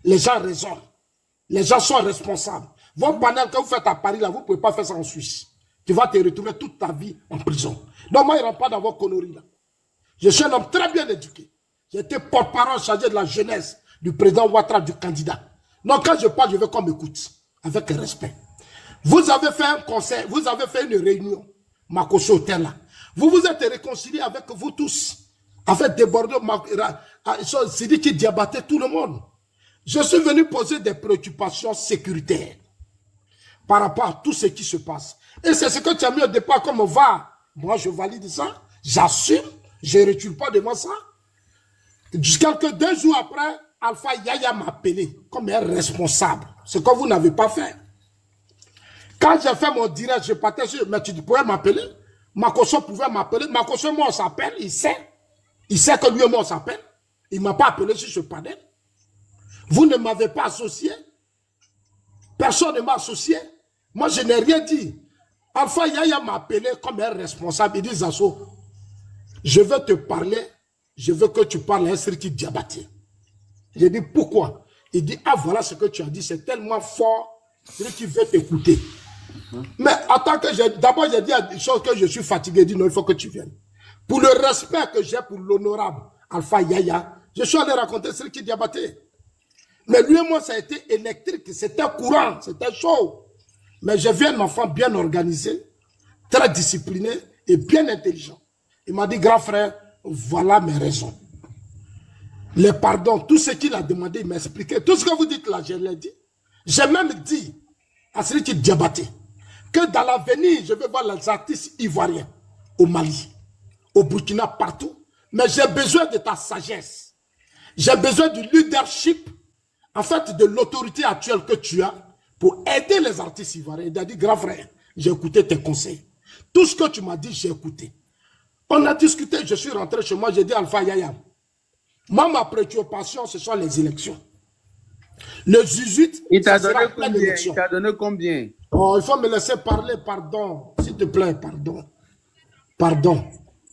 Les gens raisonnent. Les gens sont responsables. Vos panels que vous faites à Paris, là, vous ne pouvez pas faire ça en Suisse. Tu vas te retrouver toute ta vie en prison. Donc moi, il ne rentre pas dans vos conneries là. Je suis un homme très bien éduqué. J'ai été porte-parole chargé de la jeunesse du président Ouattara, du candidat. Donc quand je parle, je veux qu'on m'écoute. Avec respect. Vous avez fait un conseil, vous avez fait une réunion. Makoso Hotel là. Vous vous êtes réconciliés avec vous tous. Avec des Bordeaux, Sidiki Diabaté, tout le monde. Je suis venu poser des préoccupations sécuritaires par rapport à tout ce qui se passe. Et c'est ce que tu as mis au départ comme va. Moi, je valide ça. J'assume. Je ne recule pas devant ça. Quelques 2 jours après, Alpha Yaya m'a appelé comme un responsable. Ce que vous n'avez pas fait. Quand j'ai fait mon direct, je partais sur... Mais tu pouvais m'appeler. Makoso pouvait m'appeler. Makoso, moi, on s'appelle. Il sait. Il sait que lui et moi, on s'appelle. Il ne m'a pas appelé sur ce panel. Vous ne m'avez pas associé. Personne ne m'a associé. Moi, je n'ai rien dit. Alpha Yaya m'a appelé comme un responsable. Il dit, Zasso, je veux te parler. Je veux que tu parles à un Siriki Diabaté. J'ai dit, pourquoi? Il dit, ah, voilà ce que tu as dit. C'est tellement fort. Siriki veut t'écouter. Mais attends que d'abord, j'ai dit une chose que je suis fatigué. Il dit, non, il faut que tu viennes. Pour le respect que j'ai pour l'honorable Alpha Yaya, je suis allé raconter Siriki Diabaté. Mais lui et moi, ça a été électrique, c'était courant, c'était chaud. Mais j'ai vu un enfant bien organisé, très discipliné et bien intelligent. Il m'a dit, grand frère, voilà mes raisons. Les pardons, tout ce qu'il a demandé, il m'a expliqué. Tout ce que vous dites là, je l'ai dit. J'ai même dit à celui qui Diabaté que dans l'avenir, je vais voir les artistes ivoiriens au Mali, au Burkina, partout. Mais j'ai besoin de ta sagesse. J'ai besoin du leadership, en fait, de l'autorité actuelle que tu as pour aider les artistes ivoiriens. Il a dit, grand frère, j'ai écouté tes conseils. Tout ce que tu m'as dit, j'ai écouté. On a discuté, je suis rentré chez moi, j'ai dit, Alpha Yaya, Moi, ma préoccupation, ce sont les élections. Le 18, il t'a donné combien? Il t'a donné combien? Oh, il faut me laisser parler, pardon. S'il te plaît, pardon. Pardon.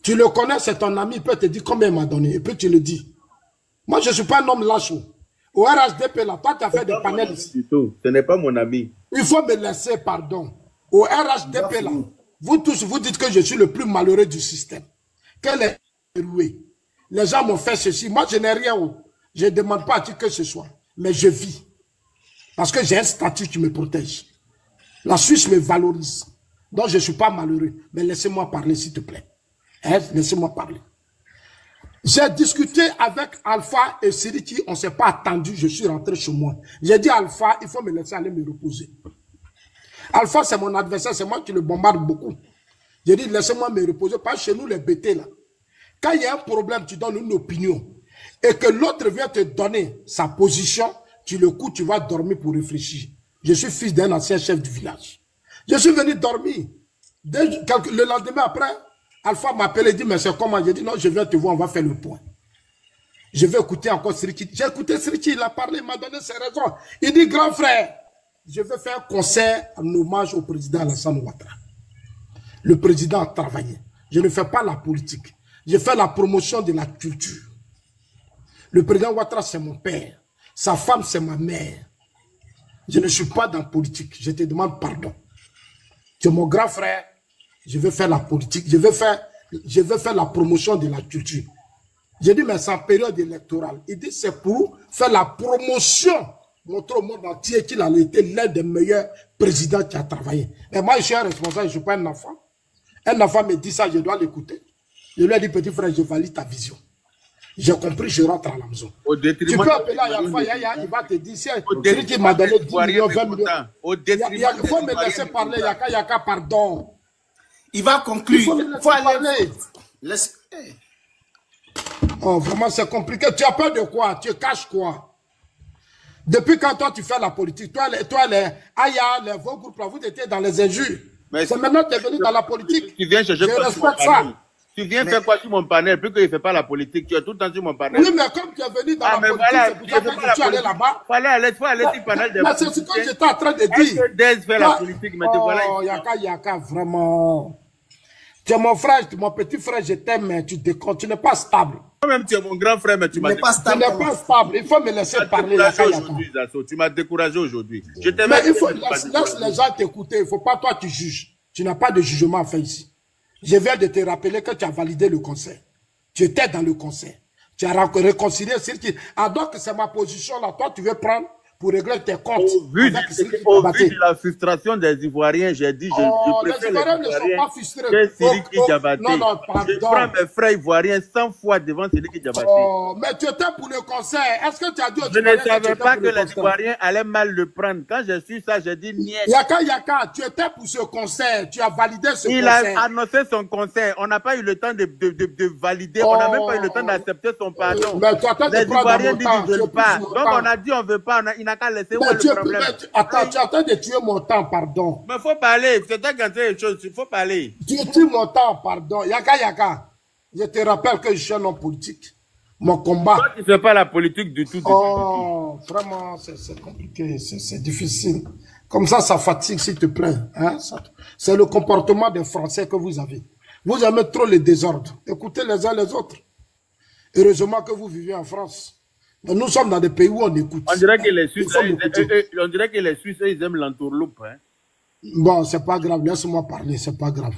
Tu le connais, c'est ton ami, il peut te dire combien il m'a donné. Et puis tu le dis. Moi, je ne suis pas un homme lâche. Au RHDP, là, toi, tu as fait des panels ici. Ce n'est pas mon ami. Il faut me laisser, pardon. Au RHDP, là, vous tous, vous dites que je suis le plus malheureux du système. Quel est roué? Les gens m'ont fait ceci. Moi, je n'ai rien. Je ne demande pas à qui que ce soit. Mais je vis. Parce que j'ai un statut qui me protège. La Suisse me valorise. Donc, je ne suis pas malheureux. Mais laissez-moi parler, s'il te plaît. Hein? Laissez-moi parler. J'ai discuté avec Alpha et Siriki. On ne s'est pas attendu. Je suis rentré chez moi. J'ai dit Alpha, il faut me laisser aller me reposer. Alpha, c'est mon adversaire. C'est moi qui le bombarde beaucoup. J'ai dit, laissez-moi me reposer. Pas chez nous, les bêtés, là. Quand il y a un problème, tu donnes une opinion. Et que l'autre vient te donner sa position, tu le coups, tu vas dormir pour réfléchir. Je suis fils d'un ancien chef du village. Je suis venu dormir. Le lendemain après, Alpha m'a appelé et dit, mais c'est comment? J'ai dit, non, je viens te voir, on va faire le point. Je vais écouter encore Siriki. J'ai écouté Siriki, il a parlé, il m'a donné ses raisons. Il dit, grand frère, je vais faire un concert en hommage au président Alassane Ouattara. Le président a travaillé. Je ne fais pas la politique. Je fais la promotion de la culture. Le président Ouattara, c'est mon père. Sa femme, c'est ma mère. Je ne suis pas dans la politique. Je te demande pardon. Tu es mon grand frère. Je vais faire la politique. Je vais faire la promotion de la culture. J'ai dit, mais c'est en période électorale. Il dit, c'est pour faire la promotion. Montrer au monde entier qu'il a été l'un des meilleurs présidents qui a travaillé. Mais moi, je suis un responsable. Je ne suis pas un enfant. Un enfant me dit ça, je dois l'écouter. Je lui ai dit, petit frère, je valide ta vision. J'ai compris, je rentre à la maison. Tu peux appeler Alpha Yaya, il va te dire, c'est celui qui m'a donné 10 millions, 20 millions. Il faut me laisser parler, Yaka, pardon. Il va conclure. Il faut aller. Oh, vraiment, c'est compliqué. Tu as peur de quoi? Tu caches quoi? Depuis quand toi, tu fais la politique, toi, les Aya, les vos groupes, là, vous étiez dans les injures. C'est maintenant que tu es venu dans la politique. Tu viens chercher je respecte ça. Tu viens faire quoi sur mon panel, plus qu'il ne fait pas la politique, tu es tout le temps sur mon panel. Oui, mais comme tu es venu dans la politique, voilà, c'est pour ça que tu es allé là-bas. Il faut aller sur le panel de mais c'est ce que j'étais en train de dire. Dez fait la politique, mais te voilà. Oh, Yaka, vraiment. Tu es mon frère, mon petit frère, je t'aime, mais tu n'es pas stable. Toi-même, tu es mon grand frère, mais tu m'as découragé. Tu n'es pas stable. Il faut me laisser parler. Tu m'as découragé aujourd'hui. Mais il faut laisse les gens t'écouter. Il ne faut pas toi qui juges. Tu n'as pas de jugement à faire ici. Je viens de te rappeler que tu as validé le conseil. Tu étais dans le conseil. Tu as réconcilié Siriki. Ah, donc c'est ma position là. Toi, tu veux prendre pour régler tes comptes. Au vu de la frustration des Ivoiriens, j'ai dit, je préfère les Ivoiriens ne sont pas frustrés. que Siriki Diabaté. Non, pardon. Je prends mes frères Ivoiriens 100 fois devant Siriki Diabaté. Oh, mais tu étais pour le conseil. Est-ce que tu as dit Je ne savais pas que les Ivoiriens allaient mal le prendre. Quand j'ai su ça, j'ai dit niet. Yaka, tu étais pour ce conseil. Tu as validé ce conseil. Il a annoncé son conseil. On n'a pas eu le temps de valider. On n'a même pas eu le temps d'accepter son pardon. Mais tu attends les de prendre Ivoiriens mon temps. disent je ne veux pas. Donc on a dit on ne veut pas. Il n'a qu'à laisser. Où est le problème? Attends, tu es en train de tuer mon temps, pardon. Mais il faut parler. C'est toi qui as dit les choses. Il faut parler. Tu tues mon temps, pardon. Yaka. Je te rappelle que je suis un homme politique. Mon combat. Toi, tu ne fais pas la politique du tout. Oh, vraiment, c'est compliqué. C'est difficile. Comme ça fatigue, s'il te plaît. Hein? C'est le comportement des Français que vous avez. Vous aimez trop les désordres. Écoutez les uns les autres. Heureusement que vous vivez en France. Mais nous sommes dans des pays où on écoute. On dirait que les Suisses, ils aiment l'entourloupe. Hein? Bon, c'est pas grave. Laisse-moi parler. C'est pas grave.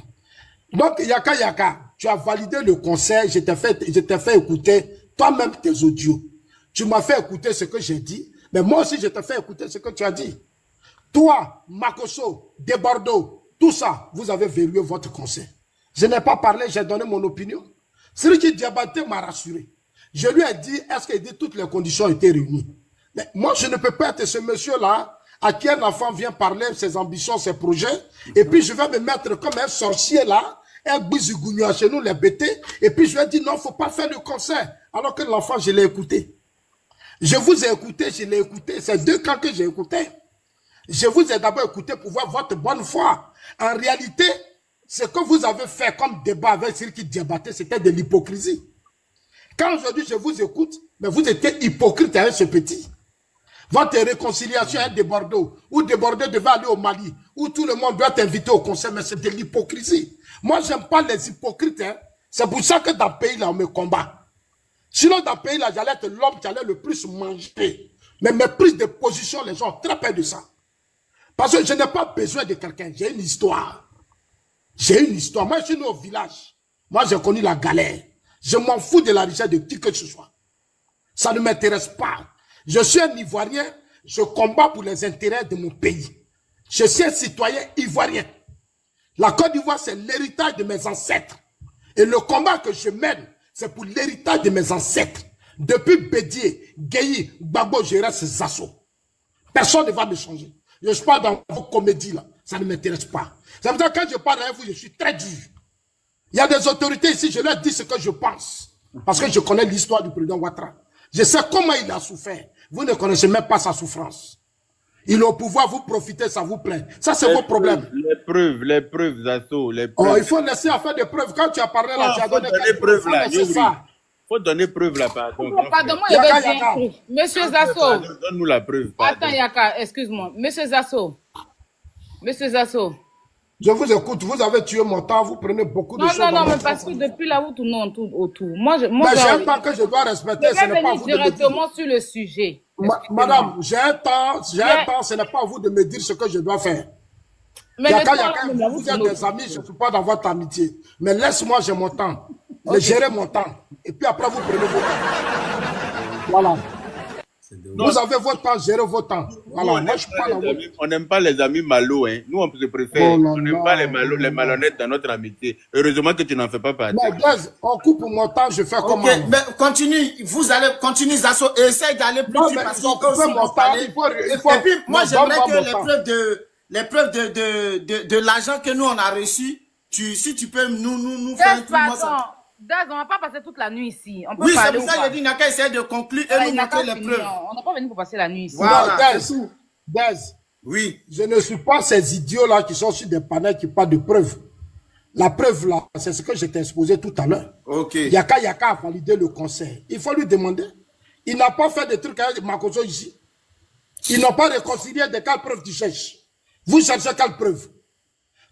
Donc, Yaka, tu as validé le conseil. Je t'ai fait écouter toi-même tes audios. Tu m'as fait écouter ce que j'ai dit. Mais moi aussi, je t'ai fait écouter ce que tu as dit. Toi, Makoso, Debordo, tout ça, vous avez verrouillé votre conseil. Je n'ai pas parlé, j'ai donné mon opinion. Siriki Diabaté m'a rassuré. Je lui ai dit, est-ce qu'il dit toutes les conditions étaient réunies? Mais moi, je ne peux pas être ce monsieur-là à qui un enfant vient parler ses ambitions, ses projets, et puis je vais me mettre comme un sorcier là, un bisougougnouan chez nous, les bêtés, et puis je lui ai dit, non, il ne faut pas faire le concert. Alors que l'enfant, je l'ai écouté. Je vous ai écouté, je l'ai écouté. C'est 2 camps que j'ai écouté. Je vous ai d'abord écouté pour voir votre bonne foi. En réalité, ce que vous avez fait comme débat avec Siriki Diabaté, c'était de l'hypocrisie. Quand aujourd'hui je vous écoute, Mais vous étiez hypocrite avec ce petit. Votre réconciliation est débordée. Ou débordée devait aller au Mali. Où tout le monde doit t'inviter au conseil. Mais c'est de l'hypocrisie. Moi, j'aime pas les hypocrites. Hein. C'est pour ça que dans le pays, là, on me combat. Sinon, dans le pays, là, j'allais être l'homme qui allait le plus manger. Mais mes prises de position, les gens ont très peur de ça. Parce que je n'ai pas besoin de quelqu'un. J'ai une histoire. J'ai une histoire. Moi, je suis né au village. Moi, j'ai connu la galère. Je m'en fous de la richesse de qui que ce soit. Ça ne m'intéresse pas. Je suis un Ivoirien. Je combats pour les intérêts de mon pays. Je suis un citoyen ivoirien. La Côte d'Ivoire, c'est l'héritage de mes ancêtres. Et le combat que je mène, c'est pour l'héritage de mes ancêtres. Depuis Bédié, Guéhi, Gbagbo, je reste Zasso. Personne ne va me changer. Je suis pas dans vos comédies là. Ça ne m'intéresse pas. Ça veut dire que quand je parle avec vous, je suis très dur. Il y a des autorités ici, je leur dis ce que je pense. Parce que je connais l'histoire du président Ouattara. Je sais comment il a souffert. Vous ne connaissez même pas sa souffrance. Il au pouvoir, vous profitez, ça vous plaît. Ça, c'est vos problèmes. Les preuves, Zasso, les preuves. Oh, il faut laisser à faire des preuves. Quand tu as parlé là, tu as donné des preuves là. C'est ça. Il faut donner preuve là, pardon. Pardon, moi, je veux dire. Monsieur Zasso. Donne-nous la preuve. Attends, Yaka, excuse-moi. Monsieur Zasso. Monsieur Zasso. Je vous écoute, vous avez tué mon temps, vous prenez beaucoup de choses. Non, mais parce que depuis là, vous tournez autour. Moi, j'ai un temps que je dois respecter, ce n'est pas à vous de me dire. Directement sur le sujet. Madame, j'ai un temps, ce n'est pas à vous de me dire ce que je dois faire. Mais vous êtes des amis, je ne suis pas dans votre amitié. Mais laisse-moi, j'ai mon temps. Gérer mon temps. Et puis après, vous prenez vos temps. Voilà. Vous avez votre temps, gérez votre temps. Voilà. Moi, je suis pas dans votre... On n'aime pas les amis malauds. Hein. Nous, on se préfère. On n'aime pas les malhonnêtes dans notre amitié. Heureusement que tu n'en fais pas partie. Mais on coupe mon temps, je fais comment? Mais continue. Vous allez continuer, Zasso. Essaye d'aller plus vite parce qu'on peut aussi en parler. Et puis, moi, j'aimerais que les preuves de l'argent que nous, on a reçu, si tu peux nous faire un truc. Daz, on ne va pas passer toute la nuit ici. On peut oui, c'est pour ça que je dis, n'a qu'à essayer de conclure et nous montrer les preuves. On n'est pas venu pour passer la nuit ici. Voilà. Daz, oui. Je ne suis pas ces idiots-là qui sont sur des panels qui parlent de preuves. La preuve, là, c'est ce que je t'ai exposé tout à l'heure. Ok. Yaka a validé le conseil. Il faut lui demander. Il n'a pas fait de trucs avec Makoso ici. Ils n'ont pas réconcilié de quelle preuve tu cherches. Vous cherchez quelle preuve?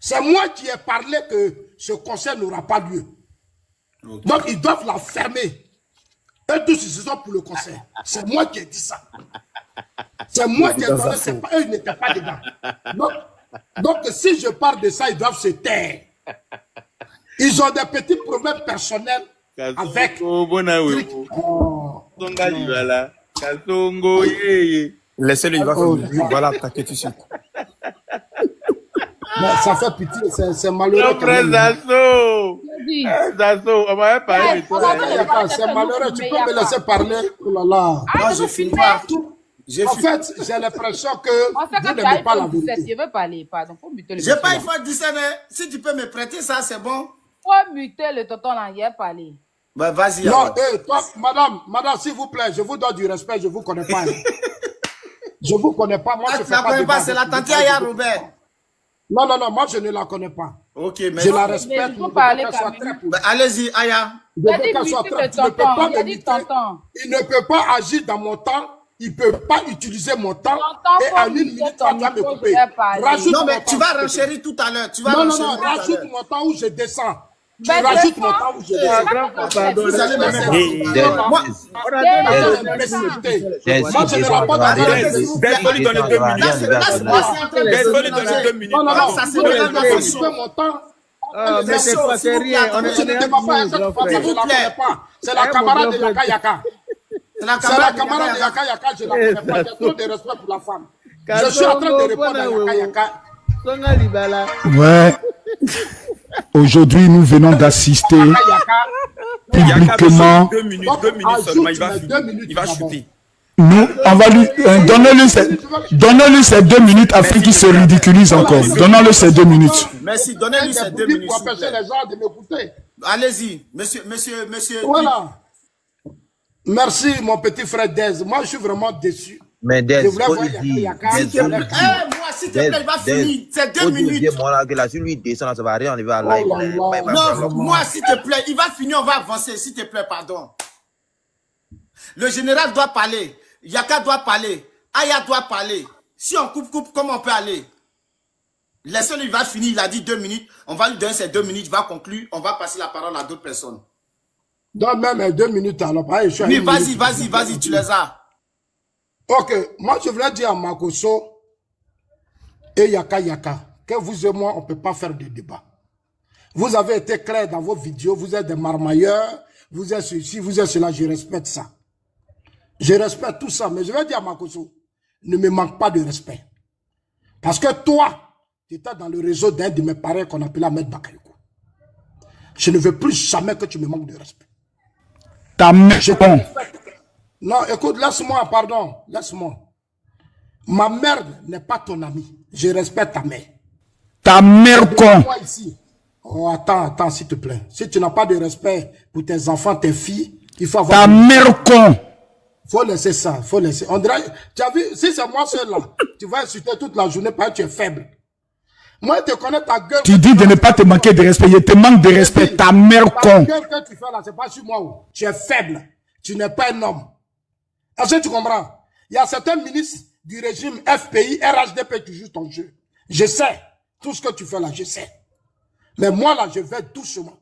C'est moi qui ai parlé que ce conseil n'aura pas lieu. Okay. Donc, ils doivent la fermer. Eux tous, ils sont pour le conseil. C'est moi qui ai dit ça. C'est moi qui ai donné, c'est pas eux, ils n'étaient pas dedans. Donc, si je parle de ça, ils doivent se taire. Ils ont des petits problèmes personnels avec... Laissez-le, il va finir. Voilà, attaquer tout de suite. Mais ça fait pitié, c'est malheureux. Zasso, on va parler. C'est malheureux, tu peux me laisser parler. Oh là là. Moi, je filme pas tout. En fait, j'ai l'impression que vous n'aimez pas la vérité. Je veux parler, pardon. Faut muter le j'ai pas une fois dit ça, mais si tu peux me prêter ça, c'est bon. Faut muter le tonton là, il a parlé. Bah, vas-y. Non, toi, madame, s'il vous plaît, je vous donne du respect, je vous connais pas. Je vous connais pas, moi je fais pas de pas, c'est la tante Aya Robert. Non, moi je ne la connais pas. Ok, mais je la respecte. Allez-y, Aya. Il ne peut pas agir dans mon temps. Il ne peut pas utiliser mon temps. Et en 1 minute, tu vas me couper. Non, mais tu vas renchérir tout à l'heure. Non, rajoute mon temps où je descends. Tu rajoutes mon temps où je descends. Vous allez me mettre. Moi, je ne la pas Désolé dans les 2 minutes. Désolé dans les 2 minutes. Non, ça c'est mon temps. Mais c'est pas sérieux. On est c'est la camarade de Yaka Yaka. C'est la camarade de Yaka Yaka, je ne la connais pas. J'ai trop de respect pour la femme. Je suis en train de répondre à Yaka Yaka. Ouais. Aujourd'hui, nous venons d'assister publiquement. 2 minutes seulement, il va chuter. Nous, on va lui donnez-lui ces 2 minutes afin qu'il se ridiculise encore. Donnons-le ces 2 minutes. Merci, donnez-lui ces 2 minutes. Pour empêcher les gens de m'écouter. Allez-y, monsieur. Voilà. Merci, mon petit frère Dez. Moi, je suis vraiment déçu. Mais Dez, moi, s'il te plaît, il va finir. C'est 2 minutes. Si lui descend, ça va rien, on va live. Non, moi, s'il te plaît, il va finir, on va avancer. S'il te plaît, pardon. Le général doit parler. Yaka doit parler. Aya doit parler. Si on coupe, comment on peut aller? Laissez-le, il va finir, il a dit 2 minutes. On va lui donner ces 2 minutes, il va conclure. On va passer la parole à d'autres personnes. Donc même 2 minutes alors. Oui, vas-y, tu les as. Ok, moi je voulais dire à Makosso et Yaka que vous et moi, on ne peut pas faire de débat. Vous avez été clair dans vos vidéos, vous êtes des marmailleurs, vous êtes ceci, vous êtes cela, je respecte ça. Je respecte tout ça, mais je vais dire à Makosso, ne me manque pas de respect. Parce que toi, tu étais dans le réseau d'un de mes parents qu'on appelait Ahmed Bakayoko. Je ne veux plus jamais que tu me manques de respect. Ta mère, non, écoute, laisse-moi, pardon, laisse-moi. Ma mère n'est pas ton amie. Je respecte ta mère. Ta mère con. Oh, attends, s'il te plaît. Si tu n'as pas de respect pour tes enfants, tes filles, il faut avoir... Ta mère con. Faut laisser ça, faut laisser. On dirait, tu as vu, si c'est moi seul là, tu vas insulter toute la journée parce que tu es faible. Moi, je te connais ta gueule. Tu dis de ne pas te manquer de respect. Je te manque de respect. Ta mère con. La gueule que tu fais là, c'est pas sur moi. Tu es faible. Tu n'es pas un homme. Est-ce que tu comprends? Il y a certains ministres du régime FPI, RHDP, tu joues ton jeu. Je sais. Tout ce que tu fais là, je sais. Mais moi là, je vais doucement.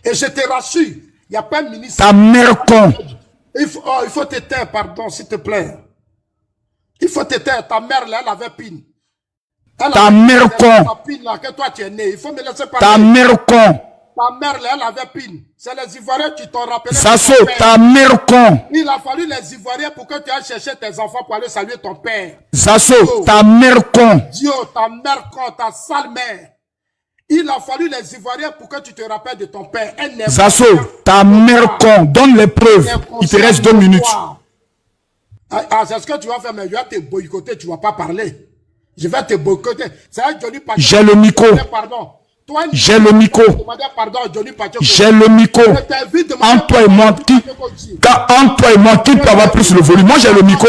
Et je te rassure, il n'y a pas un ministre... Ta mère con. Il faut te taire, pardon, s'il te plaît. Il faut te taire. Ta mère là, elle avait pine. Ta mère con. Que toi tu es né. Il faut me laisser parler. Ta mère con. Ta mère là, elle avait pine. C'est les Ivoiriens qui t'ont rappelé. Sasso, ta mère con. Il a fallu les Ivoiriens pour que tu ailles chercher tes enfants pour aller saluer ton père. Sasso, ta mère con. Dio, ta mère con, ta sale mère. Il a fallu les Ivoiriens pour que tu te rappelles de ton père. Sasso, ta mère con. Donne les preuves. Il te reste 2 minutes. C'est ce que tu vas faire, mais je vais te boycotter, tu ne vas pas parler. Je vais te boycotter. C'est un Johnny Pacheco. J'ai le micro. J'ai le micro. J'ai le micro. Entre toi et moi, qui peut avoir plus le volume? Moi, j'ai le micro.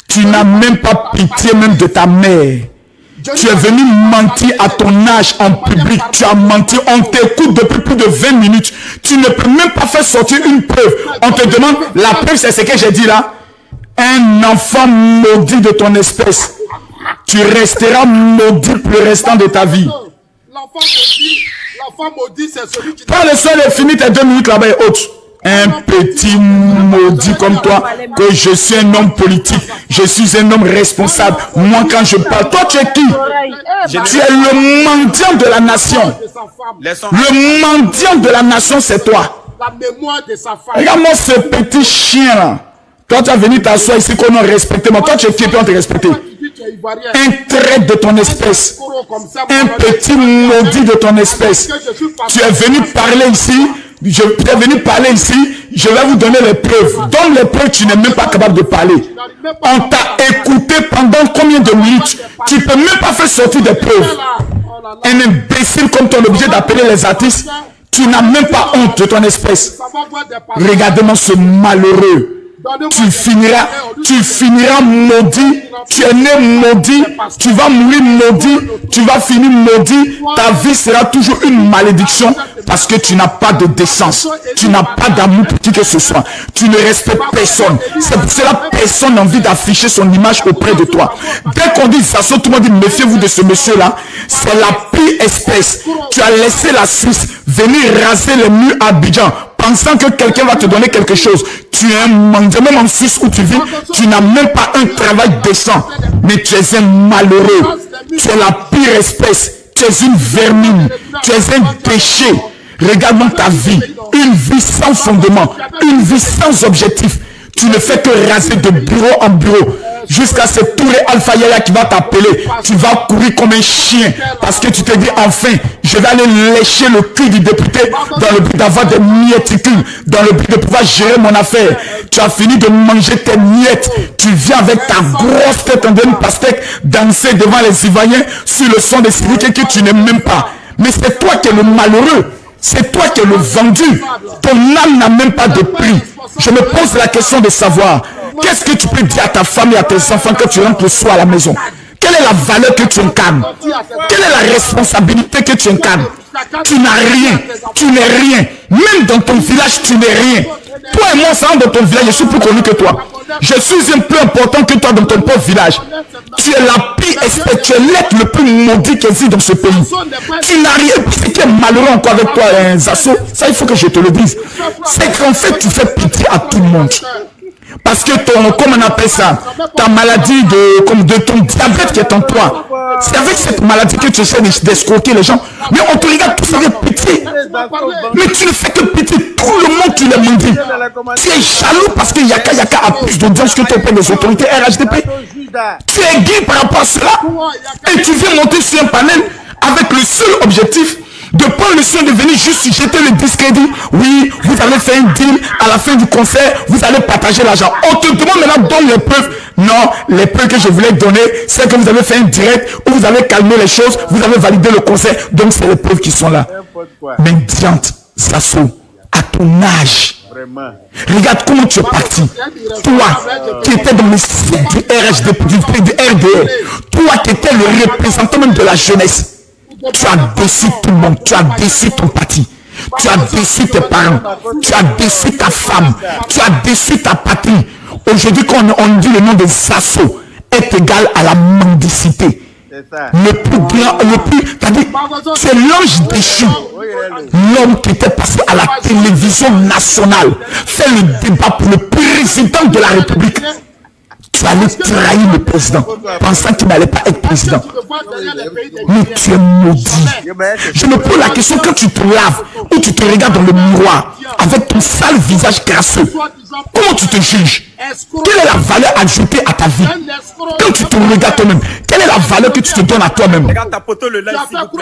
Tu n'as même pas pitié même de ta mère. Tu es venu mentir à ton âge en public. Tu as menti. On t'écoute depuis plus de 20 minutes. Tu ne peux même pas faire sortir une preuve. On te demande, la preuve, c'est ce que j'ai dit là. Un enfant maudit de ton espèce. Tu resteras maudit pour le restant de ta vie. L'enfant maudit, c'est celui qui... Pas le seul et fini tes 2 minutes là-bas et autres. Un petit maudit comme toi, que je suis un homme politique, je suis un homme responsable. Moi, quand je parle, toi, tu es qui? Tu es le mendiant de la nation. Le mendiant de la nation, c'est toi. Regarde-moi ce petit chien là. Toi, tu as venu t'asseoir ici qu'on a respecté. Moi, toi, tu es qui et puis on te respecte? Un trait de ton espèce. Un petit maudit de ton espèce. Tu es venu parler ici. Je suis venu parler ici. Je vais vous donner les preuves. Donne les preuves, tu n'es même pas capable de parler. On t'a écouté pendant combien de minutes? Tu ne peux même pas faire sortir des preuves. Un imbécile comme toi, on est obligé d'appeler les artistes. Tu n'as même pas honte de ton espèce. Regardez-moi ce malheureux. Tu finiras maudit, tu es né maudit, tu vas mourir maudit, tu vas finir maudit, ta vie sera toujours une malédiction parce que tu n'as pas de décence, tu n'as pas d'amour pour qui que ce soit, tu ne respectes personne, c'est pour cela que personne n'a envie d'afficher son image auprès de toi. Dès qu'on dit ça, tout le monde dit méfiez-vous de ce monsieur-là, c'est la pire espèce. Tu as laissé la Suisse venir raser les murs à Abidjan pensant que quelqu'un va te donner quelque chose. Tu es un mendiant, même en Suisse où tu vis, tu n'as même pas un travail décent. Mais tu es un malheureux. Tu es la pire espèce. Tu es une vermine. Tu es un déchet. Regarde-moi ta vie. Une vie sans fondement. Une vie sans objectif. Tu ne fais que raser de bureau en bureau. Jusqu'à ce Touré Alpha Yaya qui va t'appeler. Tu vas courir comme un chien. Parce que tu te dis enfin, je vais aller lécher le cul du député dans le but d'avoir des mieticules. Dans le but de pouvoir gérer mon affaire. Tu as fini de manger tes miettes. Tu viens avec ta grosse tête en une pastèque danser devant les Ivoiriens sur le son des Sidiki que tu n'aimes même pas. Mais c'est toi qui es le malheureux. C'est toi qui es le vendu. Ton âme n'a même pas de prix. Je me pose la question de savoir, qu'est-ce que tu peux dire à ta femme et à tes enfants quand tu rentres le soir à la maison? Quelle est la valeur que tu incarnes? Quelle est la responsabilité que tu incarnes? Tu n'as rien. Tu n'es rien. Même dans ton village, tu n'es rien. Toi et moi, ça dans ton village, je suis plus connu que toi. Je suis un peu important que toi dans ton propre village. Tu es la pire espèce, tu es l'être le plus maudit qui existe dans ce pays. Tu n'as rien. Ce qui est malheureux encore avec toi, Zasso, ça il faut que je te le dise. C'est qu'en fait, tu fais pitié à tout le monde. Parce que ton, comment on appelle ça, ta maladie de ton diabète qui est en toi, c'est avec cette maladie que tu essaies d'escroquer les gens. Mais on te regarde tous avec pitié. Mais tu ne fais que pitié. Tout le monde, tu les maudis. Tu es jaloux parce que Yaka a plus d'audience que toi auprès des autorités RHDP. Tu es gay par rapport à cela. Et tu viens monter sur un panel avec le seul objectif de prendre le soin de venir juste jeter le discrédit. Oui, vous avez fait un deal à la fin du concert, vous allez partager l'argent. On te demande maintenant, donne les preuves. Non, les preuves que je voulais donner, c'est que vous avez fait un direct où vous avez calmé les choses, vous avez validé le concert, donc c'est les preuves qui sont là. Mais diante, Zasso, à ton âge, regarde comment tu es parti. Toi, qui étais dans le site du RHDP, du RDR, toi qui étais le représentant même de la jeunesse, tu as déçu tout le monde, tu as déçu ton parti, tu as déçu tes parents, tu as déçu ta femme, tu as déçu ta patrie. Aujourd'hui, quand on dit le nom de Zasso est égal à la mendicité. Le plus grand, tu es l'ange déchu, l'homme qui était passé à la télévision nationale, fait le débat pour le président de la République. Tu allais trahir le président, pensant qu'il n'allait pas être président. Mais tu es maudit. Je me pose la question, quand tu te laves ou tu te regardes dans le miroir avec ton sale visage crasseux, comment tu te juges? Quelle est la valeur ajoutée à ta vie? Quand tu te regardes toi-même, quelle est la valeur que tu te donnes à toi-même?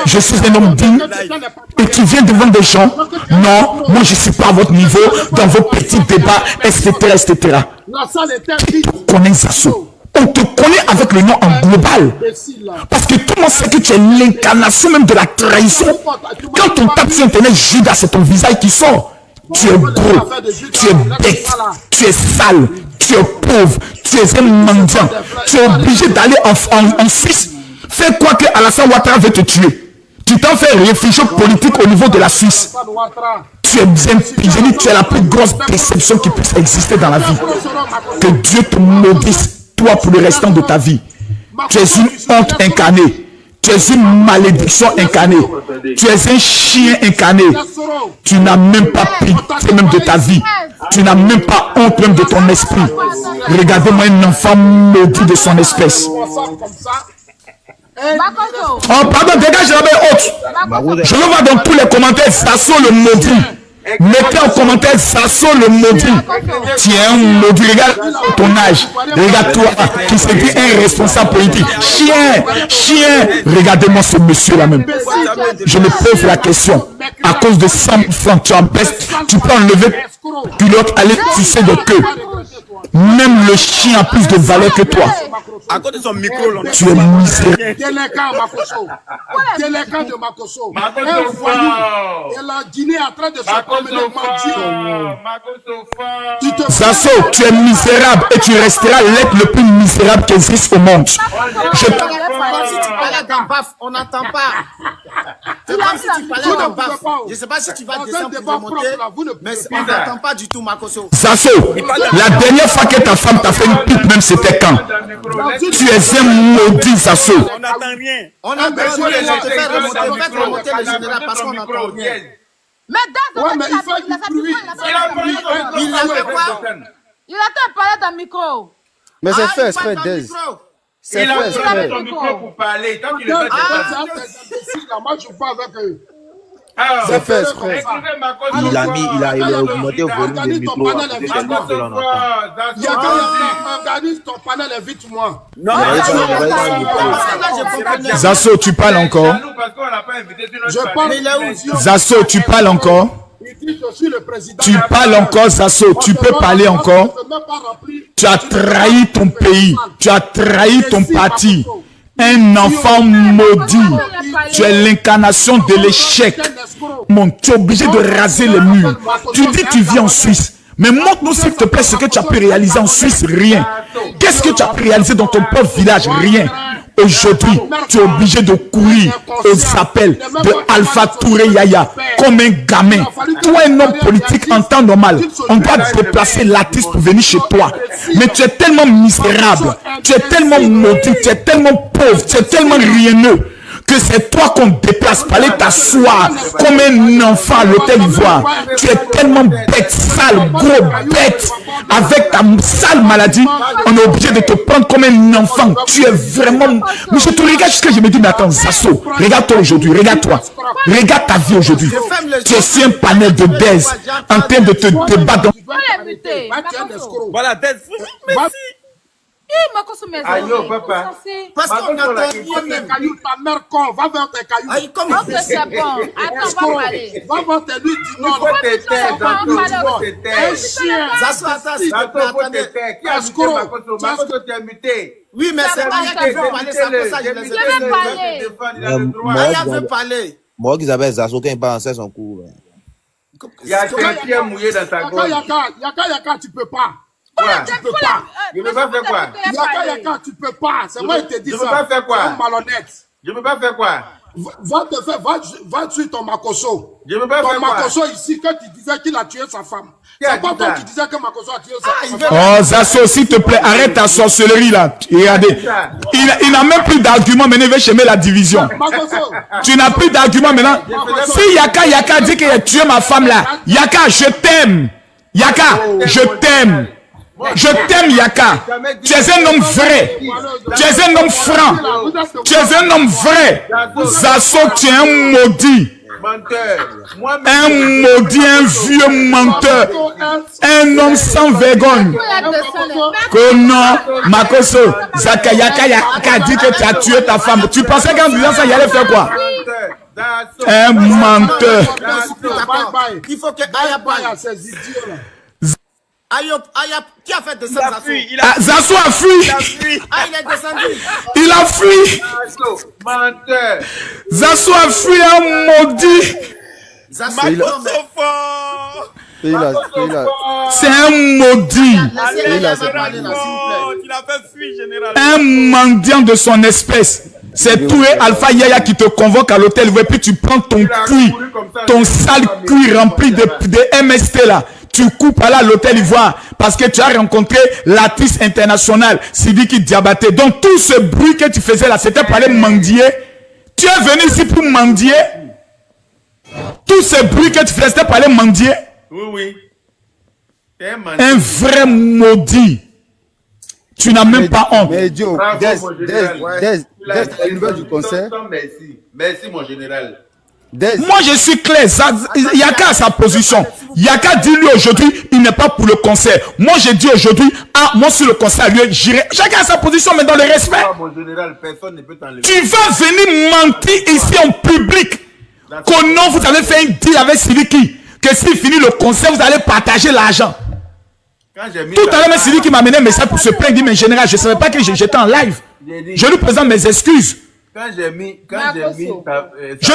Je suis un homme digne et tu viens devant des gens. Non, moi je ne suis pas à votre niveau dans vos petits débats, etc. etc. Qui te connaît, Zasso? On te connaît avec le nom en global. Parce que tout le monde sait que tu es l'incarnation même de la trahison. Quand on tape sur internet, Judas, c'est ton visage qui sort. Tu es gros, tu es bête, tu es sale, tu es pauvre, tu es un mendiant. Tu es obligé d'aller en Suisse. Fais quoi que Alassane Ouattara veut te tuer. Tu t'en fais réfugié politique au niveau de la Suisse. Tu es bien prisonnier, tu es la plus grosse déception qui puisse exister dans la vie. Que Dieu te maudisse, toi, pour le restant de ta vie. Tu es une honte incarnée. Tu es une malédiction incarnée. Tu es un chien incarné. Tu n'as même pas pitié même de ta vie. Tu n'as même pas honte même de ton esprit. Regardez-moi un enfant maudit de son espèce. Oh pardon, dégage la main haute. Je le vois dans tous les commentaires, Zasso le maudit. Mettez en commentaire Zasso le maudit. Tu es un maudit, regarde ton âge. Regarde-toi qui se dit un responsable politique. Chien. Regardez-moi ce monsieur là même. Je me pose la question. À cause de 100 000 francs, tu peux enlever pilote, aller tisser de queue. Même le chien a plus de valeur que toi. À cause de son micro, tu es misérable. Délinquant de Makosso. Et la Guinée est en train de se promener mendiant. Zasso, tu es misérable et tu resteras l'être le plus misérable qui existe au monde. On n'entend pas. Je ne sais pas si tu vas descendre pour remonter, mais on n'entend pas du tout, Makosso. Zasso, la dernière fois que ta femme t'a fait une pipe, même c'était quand? Tu es un maudit, Zasso. On n'entend rien. On a besoin de faire remonter le général parce qu'on n'entend rien. Mais il fait du bruit. Il a fait quoi? Il a parlé dans le micro. Mais c'est fait exprès, Dez. C'est fait exprès. Ton micro pour parler. Tant qu'il le fait, moi je parle avec eux. C'est fait exprès. Il a augmenté le volume du micro. Organise ton panel, invite-moi. Zasso, tu parles encore? Zasso, tu parles encore? Tu parles encore, Zasso? Tu peux parler encore? Tu as trahi ton pays. Tu as trahi ton parti. Un enfant maudit. Tu es l'incarnation de l'échec. Tu es obligé de raser les murs. Tu dis que tu vis en Suisse. Mais montre-nous s'il te plaît ce que tu as pu réaliser en Suisse. Rien. Qu'est-ce que tu as pu réaliser dans ton propre village? Rien. aujourd'hui, tu es obligé de courir aux appels de Alpha Touré Yaya comme un gamin. Toi, un homme politique en temps normal, on doit déplacer l'artiste pour venir chez toi. Mais tu es tellement misérable, tu es tellement maudit, tu es tellement pauvre, tu es tellement rieneux que c'est toi qu'on déplace pour aller t'asseoir comme un enfant à l'hôtel Ivoire. Tu es tellement bête, sale, gros bête. Avec ta sale maladie, on est obligé de te prendre comme un enfant. Tu es vraiment... Mais je te regarde jusqu'à je me dis, mais attends, Zasso, regarde-toi aujourd'hui, regarde-toi. Regarde ta vie aujourd'hui. Tu es sur un panel de Dez en train de te débattre. Voilà, Dez. Merci. Aïe, papa. Parce qu'on attend ta mère con, va vers tes cailloux. Aïe, comme Ok, c'est bon. Attends, on va parler. Va voir tes lui du nord. Zasso, attendez. Qui a muté Makoso? Tu as muté. Oui, mais c'est pas qui veut parler, ça pour ça que je les ai Aya veut parler. Moi, qui s'appelle Zasso, quand il part en son cours. Il y a un pied mouillé dans sa gorge. Yaka, tu peux pas. Tu peux pas. Je ne peux pas faire quoi? Yaka, tu peux pas. C'est moi qui te dis ça. Je ne peux pas faire quoi? Malhonnête. Je ne peux pas faire quoi? Va tuer ton Makoso. Je ne peux pas faire quoi? Ton Makoso ici, quand tu disais qu'il a tué sa femme. C'est pas toi qui disais que Makoso a tué sa femme. Oh, Zasso, s'il te plaît, arrête ta sorcellerie là. Regardez. Il n'a même plus d'argument, maintenant il veut semer la division. Tu n'as plus d'argument maintenant. Si Yaka dit qu'il a tué ma femme là, Yaka, je t'aime. Yaka, je t'aime. Je t'aime, Yaka. Tu es un homme vrai. Tu es un homme franc. Tu es un homme vrai. Zasso, tu es un maudit. Un maudit, un vieux menteur. Un homme sans vergogne. Que non, Makoso, Yaka dit que tu as tué ta femme. Tu pensais qu'en disant ça, il allait faire quoi? Un menteur. Il faut que Aya ces idiots là. Aya, qui a fait descendre Zasso? Zasso a fui. Ah, il est descendu. Il a fui. Menteur. Zasso a fui, un maudit. Zasso, c'est un maudit. il a fait fuir, général. Un mendiant de son espèce. C'est Touré Alpha Yaya qui te convoque à l'hôtel. Et puis tu prends ton cuir, ton sale cuir rempli de MST là. Tu coupes à l'hôtel Ivoire parce que tu as rencontré l'artiste international Sidiki Diabaté. Donc tout ce bruit que tu faisais là, c'était pour aller mendier. Tu es venu ici pour mendier. Tout ce bruit que tu faisais, c'était pour aller mendier. Oui. Un vrai maudit. Tu n'as même pas honte. Mais Dieu, Des, nouvelle du concert. Merci mon général. Moi je suis clair, Yaka a sa position. Yaka dit lui aujourd'hui, il n'est pas pour le concert. Moi je dis aujourd'hui, moi sur le concert, j'irai. Chacun a sa position, mais dans le respect. Mon général, personne ne peut t'enlever. Tu vas venir mentir ici en public. Que non, vous avez fait un deal avec Sidiki. Que s'il finit le concert, vous allez partager l'argent. Tout à l'heure, Sidiki m'a amené un message pour se plaindre. Il dit, mais général, je ne savais pas que j'étais en live. Je lui présente mes excuses. Je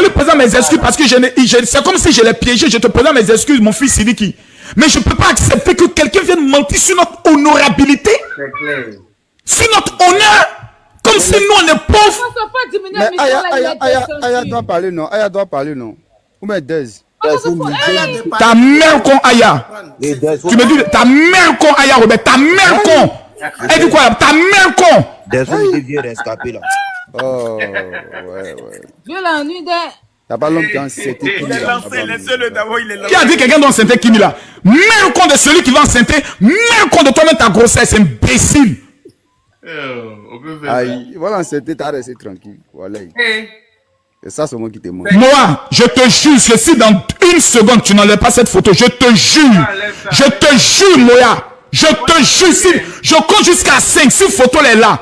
lui présente mes excuses parce que c'est comme si je l'ai piégé. Je te présente mes excuses, mon fils Sidiki. Mais je ne peux pas accepter que quelqu'un vienne mentir sur notre honorabilité. Sur notre honneur. Comme si nous on est pauvres. Mais Aya doit parler, non? Aya doit parler, non? Ou mais Dez? Ta mère con Aya. Tu me dis ta mère con Aya, Robert. Ta mère con. Elle dit quoi? Ta mère con. Des hommes qui viennent escaper là. Oh, ouais. Dieu l'ennuie des... T'as pas l'homme qui a enceinté Kimi là. Qui a dit quelqu'un doit enceinter Kimi là? Mère con de celui qui va enceinter. Mère con de toi-même ta grossesse, imbécile. Aïe, voilà, enceinter, t'as resté tranquille. Voilà. Et ça, c'est moi qui te montre. Moi, je te jure, si dans une seconde tu n'enlèves pas cette photo, je te jure. Je te jure, Moya. Je te jure, si je compte jusqu'à 5, si photo est là,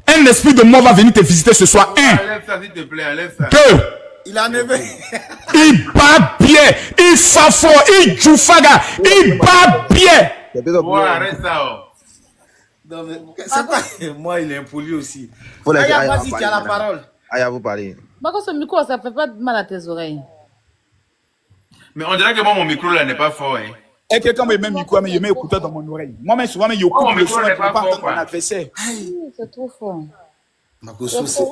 un esprit de mort va venir te visiter ce soir. 1. Enlève ça, s'il te plaît, enlève ça. 2. Il a enlevé. Il bat bien. Il s'affro. Il joufaga. Il bat bien. Ouais, arrête ça. Non, mais c'est quoi? Moi, il est impoli aussi. Aya, vas-y, tu as la parole. Aya, vous parlez. Marco, ce micro, ça fait pas de mal à tes oreilles. Mais on dirait que moi, mon micro là n'est pas fort. Hein. Et quelqu'un met même micro, mais il met écouteur dans mon oreille. Moi-même, souvent, il coupe le son, je ne peux pas entendre mon adversaire. C'est trop fort. Makosso, c'est...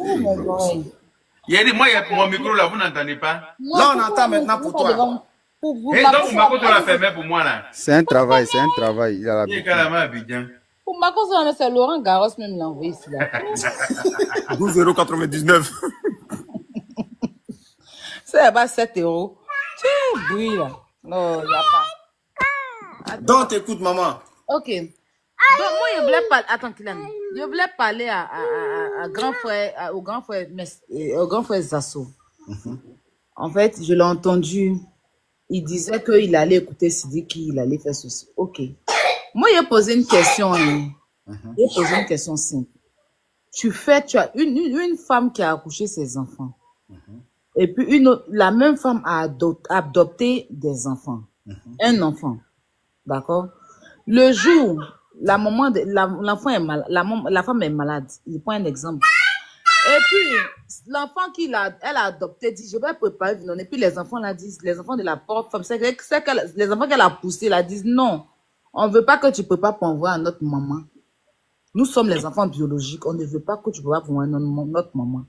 Il a dit, moi, il y a mon micro là, vous n'entendez pas? Là, on entend maintenant pour toi. Et donc, Makosso l'a fermé pour moi là. C'est un travail, c'est un travail. Il a la Il est carrément Abidjan. Pour Makosso, c'est Laurent Garros même l'a envoyé ici là. 12,99 €. C'est pas 7 €. Tiens, bruit là. Non, il n'y a pas. Attends. Donc, t'écoutes, maman. Ok. Donc, moi, je voulais parler. Attends, Kylian. Je voulais parler au grand frère Zasso. En fait, je l'ai entendu. Il disait qu'il allait écouter Sidiki, il allait faire ceci. Ok. Moi, j'ai posé une question. J'ai posé une question simple. Tu as une femme qui a accouché ses enfants. Et puis, la même femme a adopté des enfants. Un enfant. D'accord? Le jour, l'enfant est malade, la femme est malade. Il prend un exemple. Et puis, l'enfant elle a adopté dit, je vais préparer, et puis les enfants la disent, les enfants de la pauvre femme, les enfants qu'elle a poussés la disent, non, on ne veut pas que tu prépares pour envoyer à notre maman. Nous sommes les enfants biologiques, on ne veut pas que tu prépares pour envoyer à notre maman.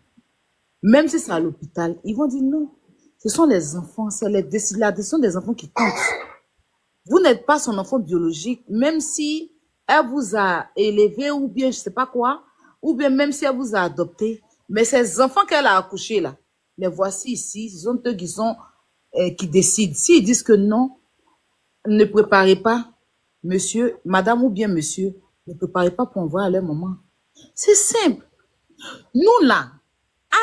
Même si c'est à l'hôpital, ils vont dire non. Ce sont les enfants, c'est la décision des enfants qui compte. Vous n'êtes pas son enfant biologique, même si elle vous a élevé ou bien je sais pas quoi, ou bien même si elle vous a adopté. Mais ces enfants qu'elle a accouchés là, les voici ici, ce sont eux qui décident. S'ils disent que non, ne préparez pas, monsieur, madame ou bien monsieur, ne préparez pas pour envoyer à leur maman. C'est simple. Nous là,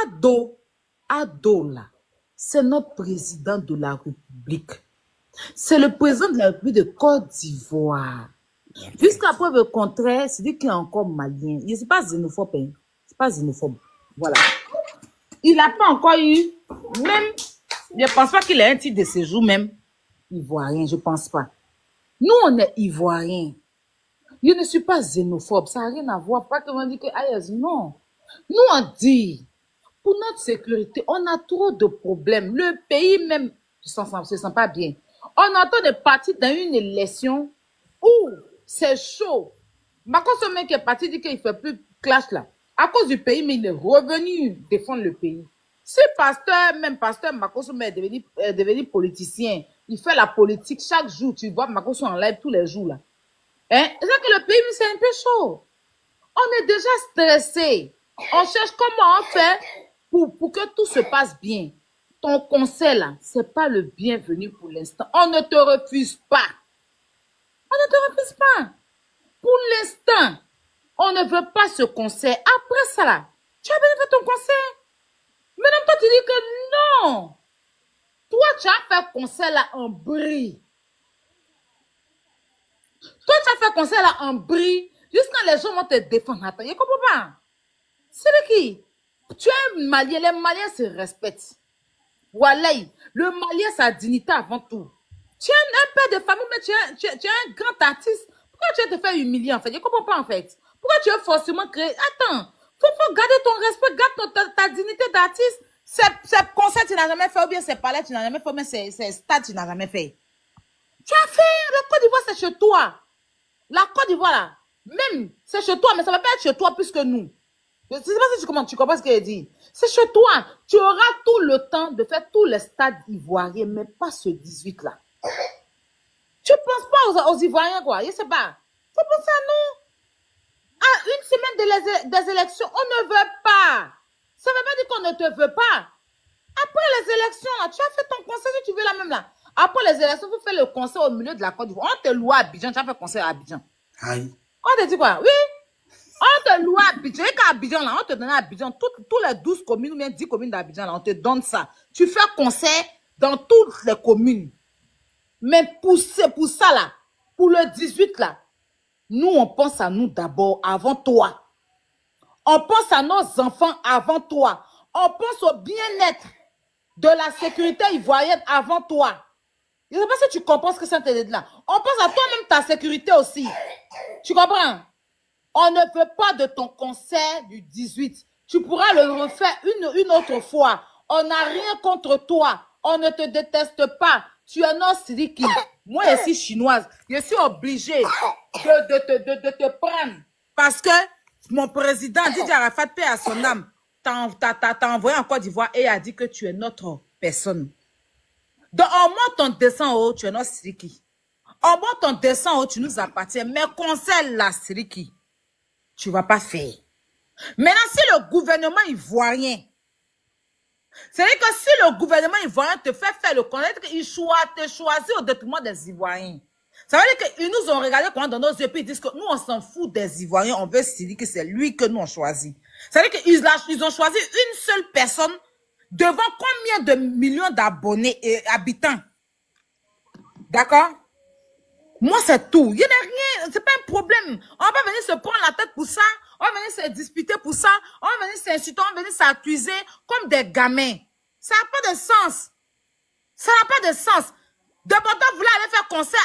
Ado là, c'est notre président de la République. C'est le président de la République de Côte d'Ivoire. Jusqu'à preuve le contraire, c'est dit qu'il est encore malien. Il n'est pas xénophobe. Hein. C'est pas xénophobe. Voilà. Il n'a pas encore eu, même, je ne pense pas qu'il ait un titre de séjour même ivoirien, je ne pense pas. Nous, on est ivoiriens. Je ne suis pas xénophobe, ça n'a rien à voir. Pas que on dit que, non. Nous, on dit, pour notre sécurité, on a trop de problèmes. Le pays même ne se sent pas bien. On entend des partis dans une élection où c'est chaud. Makosso mec qui est parti dit qu'il ne fait plus clash là. À cause du pays, mais il est revenu défendre le pays. Si pasteur Makosso est devenu politicien, il fait la politique chaque jour. Tu vois Makosso en live tous les jours là. Hein? C'est que le pays, c'est un peu chaud. On est déjà stressé. On cherche comment on fait pour que tout se passe bien. Ton conseil là, c'est pas le bienvenu pour l'instant. On ne te refuse pas. On ne te refuse pas. Pour l'instant, on ne veut pas ce conseil. Après ça là, tu as venu faire ton conseil. Maintenant, toi, tu dis que non. Toi, tu as fait conseil là en brie. Toi, tu as fait conseil là en brie. Jusqu'à les gens vont te défendre. Attends, je comprends pas. C'est de qui? Tu es un Malien. Les Maliens se respectent. Voilà. Le Malien, sa dignité avant tout. Tu es un père de famille, mais tu es un grand artiste. Pourquoi tu vas te faire humilier en fait? Je comprends pas en fait. Pourquoi tu veux forcément créer? Attends. Faut garder ton respect, garde ta dignité d'artiste. Ces concerts, tu n'as jamais fait, ou bien ces palais, tu n'as jamais fait, mais ces stades, tu n'as jamais fait. Tu as fait, la Côte d'Ivoire, c'est chez toi. La Côte d'Ivoire, là, même, c'est chez toi, mais ça ne va pas être chez toi plus que nous. Je ne sais pas si tu comprends ce qu'il dit. C'est chez toi. Tu auras tout le temps de faire tous les stades ivoiriens, mais pas ce 18-là. Tu ne penses pas aux Ivoiriens, quoi. Je ne sais pas. Il faut penser à nous. À une semaine des élections, on ne veut pas. Ça ne veut pas dire qu'on ne te veut pas. Après les élections, là, tu as fait ton conseil, si tu veux la même là. Après les élections, vous faites le conseil au milieu de la Côte d'Ivoire. On te loue à Abidjan, tu as fait conseil à Abidjan. Aïe. On te dit quoi? Oui. On te loue à Abidjan. Et qu'à Abidjan, là, on te donne à Abidjan, tous les 12 communes ou bien 10 communes d'Abidjan, là, on te donne ça. Tu fais conseil dans toutes les communes. Mais pour ça, là, pour le 18, là, nous, on pense à nous d'abord, avant toi. On pense à nos enfants avant toi. On pense au bien-être de la sécurité ivoirienne avant toi. Je ne sais pas si tu comprends ce que ça te dit là. On pense à toi-même ta sécurité aussi. Tu comprends? On ne veut pas de ton concert du 18. Tu pourras le refaire une autre fois. On n'a rien contre toi. On ne te déteste pas. Tu es non Sidiki. Moi, je suis chinoise. Je suis obligée de te prendre. Parce que mon président, Didier Arafat, paix à son âme, t'a envoyé en Côte d'Ivoire et a dit que tu es notre personne. Donc, en moins ton descend haut, tu es notre Siriki. En moins ton descend haut, tu nous appartiens. Mais conseil la Siriki, tu ne vas pas faire. Maintenant, si le gouvernement ivoirien, c'est-à-dire que si le gouvernement ivoirien te fait faire le conseil, il te choisit au détriment des Ivoiriens. Ça veut dire qu'ils nous ont regardé dans nos yeux, puis ils disent que nous, on s'en fout des Ivoiriens, on veut se dire que c'est lui que nous on choisit. Ça veut dire qu'ils ont choisi une seule personne devant combien de millions d'abonnés et habitants. D'accord? Moi, c'est tout. Il n'y a rien, c'est pas un problème. On va pas venir se prendre la tête pour ça, on va venir se disputer pour ça, on va venir s'insulter, on va venir s'accuser comme des gamins. Ça n'a pas de sens. Ça n'a pas de sens. De Bordeaux voulait aller faire concert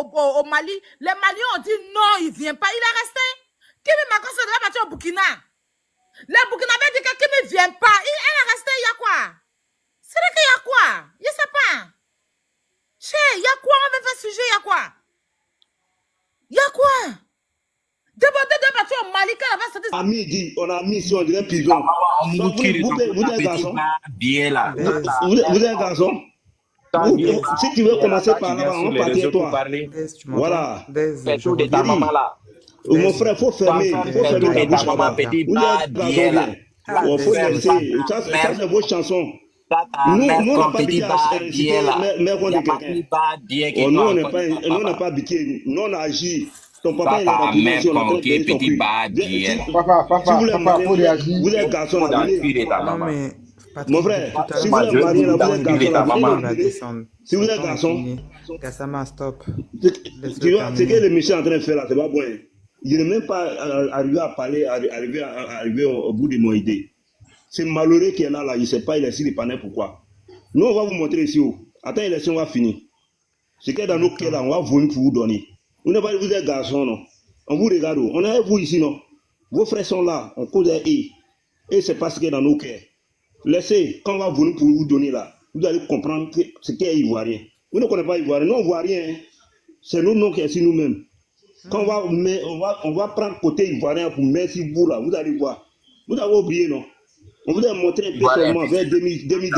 au Mali. Les Maliens ont dit non, il ne vient pas. Il est resté. Kimi Makanso devait partir au Burkina. Les Burkinabés disent que Kimi ne vient pas. Elle est restée, il y a quoi? C'est vrai qu'il y a quoi? Je ne sais pas. Il y a quoi? On veut faire sujet, il y a quoi? Il y a quoi? De Bordeaux devait partir au Mali. Ami dit, on a mis sur un pigeon. Vous êtes un garçon? Vous êtes un garçon? Si tu veux commencer par là, on partit toi. Voilà. Mon frère, il faut fermer ta bouche. Vous êtes garçon. Il faut laisser. Ça, c'est vos chansons. Nous, on n'a pas habité à citer mère de quelqu'un. Nous, on n'a pas habité. Nous, on a agi. Ton papa, il a rappelé sur notre pays. Si vous êtes garçon, mon frère, si vous êtes marié, vous êtes garçon. Si vous êtes garçon, stop. Ce que le monsieur est en train de faire là, c'est pas bon. Il n'est même pas arrivé à parler, arrivé au bout de mon idée. C'est malheureux qui est là, il ne sait pas, il est ici, il ne sait pas pourquoi. Nous, on va vous montrer ici. Attends, l'élection va finir. Ce qui est dans nos cœurs là, on va venir pour vous donner. Vous n'êtes pas, vous êtes garçon, non? On vous regarde, on est vous ici, non? Vos frères sont là, on cause et c'est pas ce qui est dans nos cœurs. Laissez, quand on va venir pour vous donner là, vous allez comprendre ce qu'est Ivoirien. Vous ne connaissez pas Ivoirien, nous on voit rien. C'est nous qui sommes ici nous-mêmes. Quand on va prendre côté Ivoirien pour mettre ici vous là, vous allez voir. Vous avez oublié, non? On vous a montré un peu seulement vers 2002.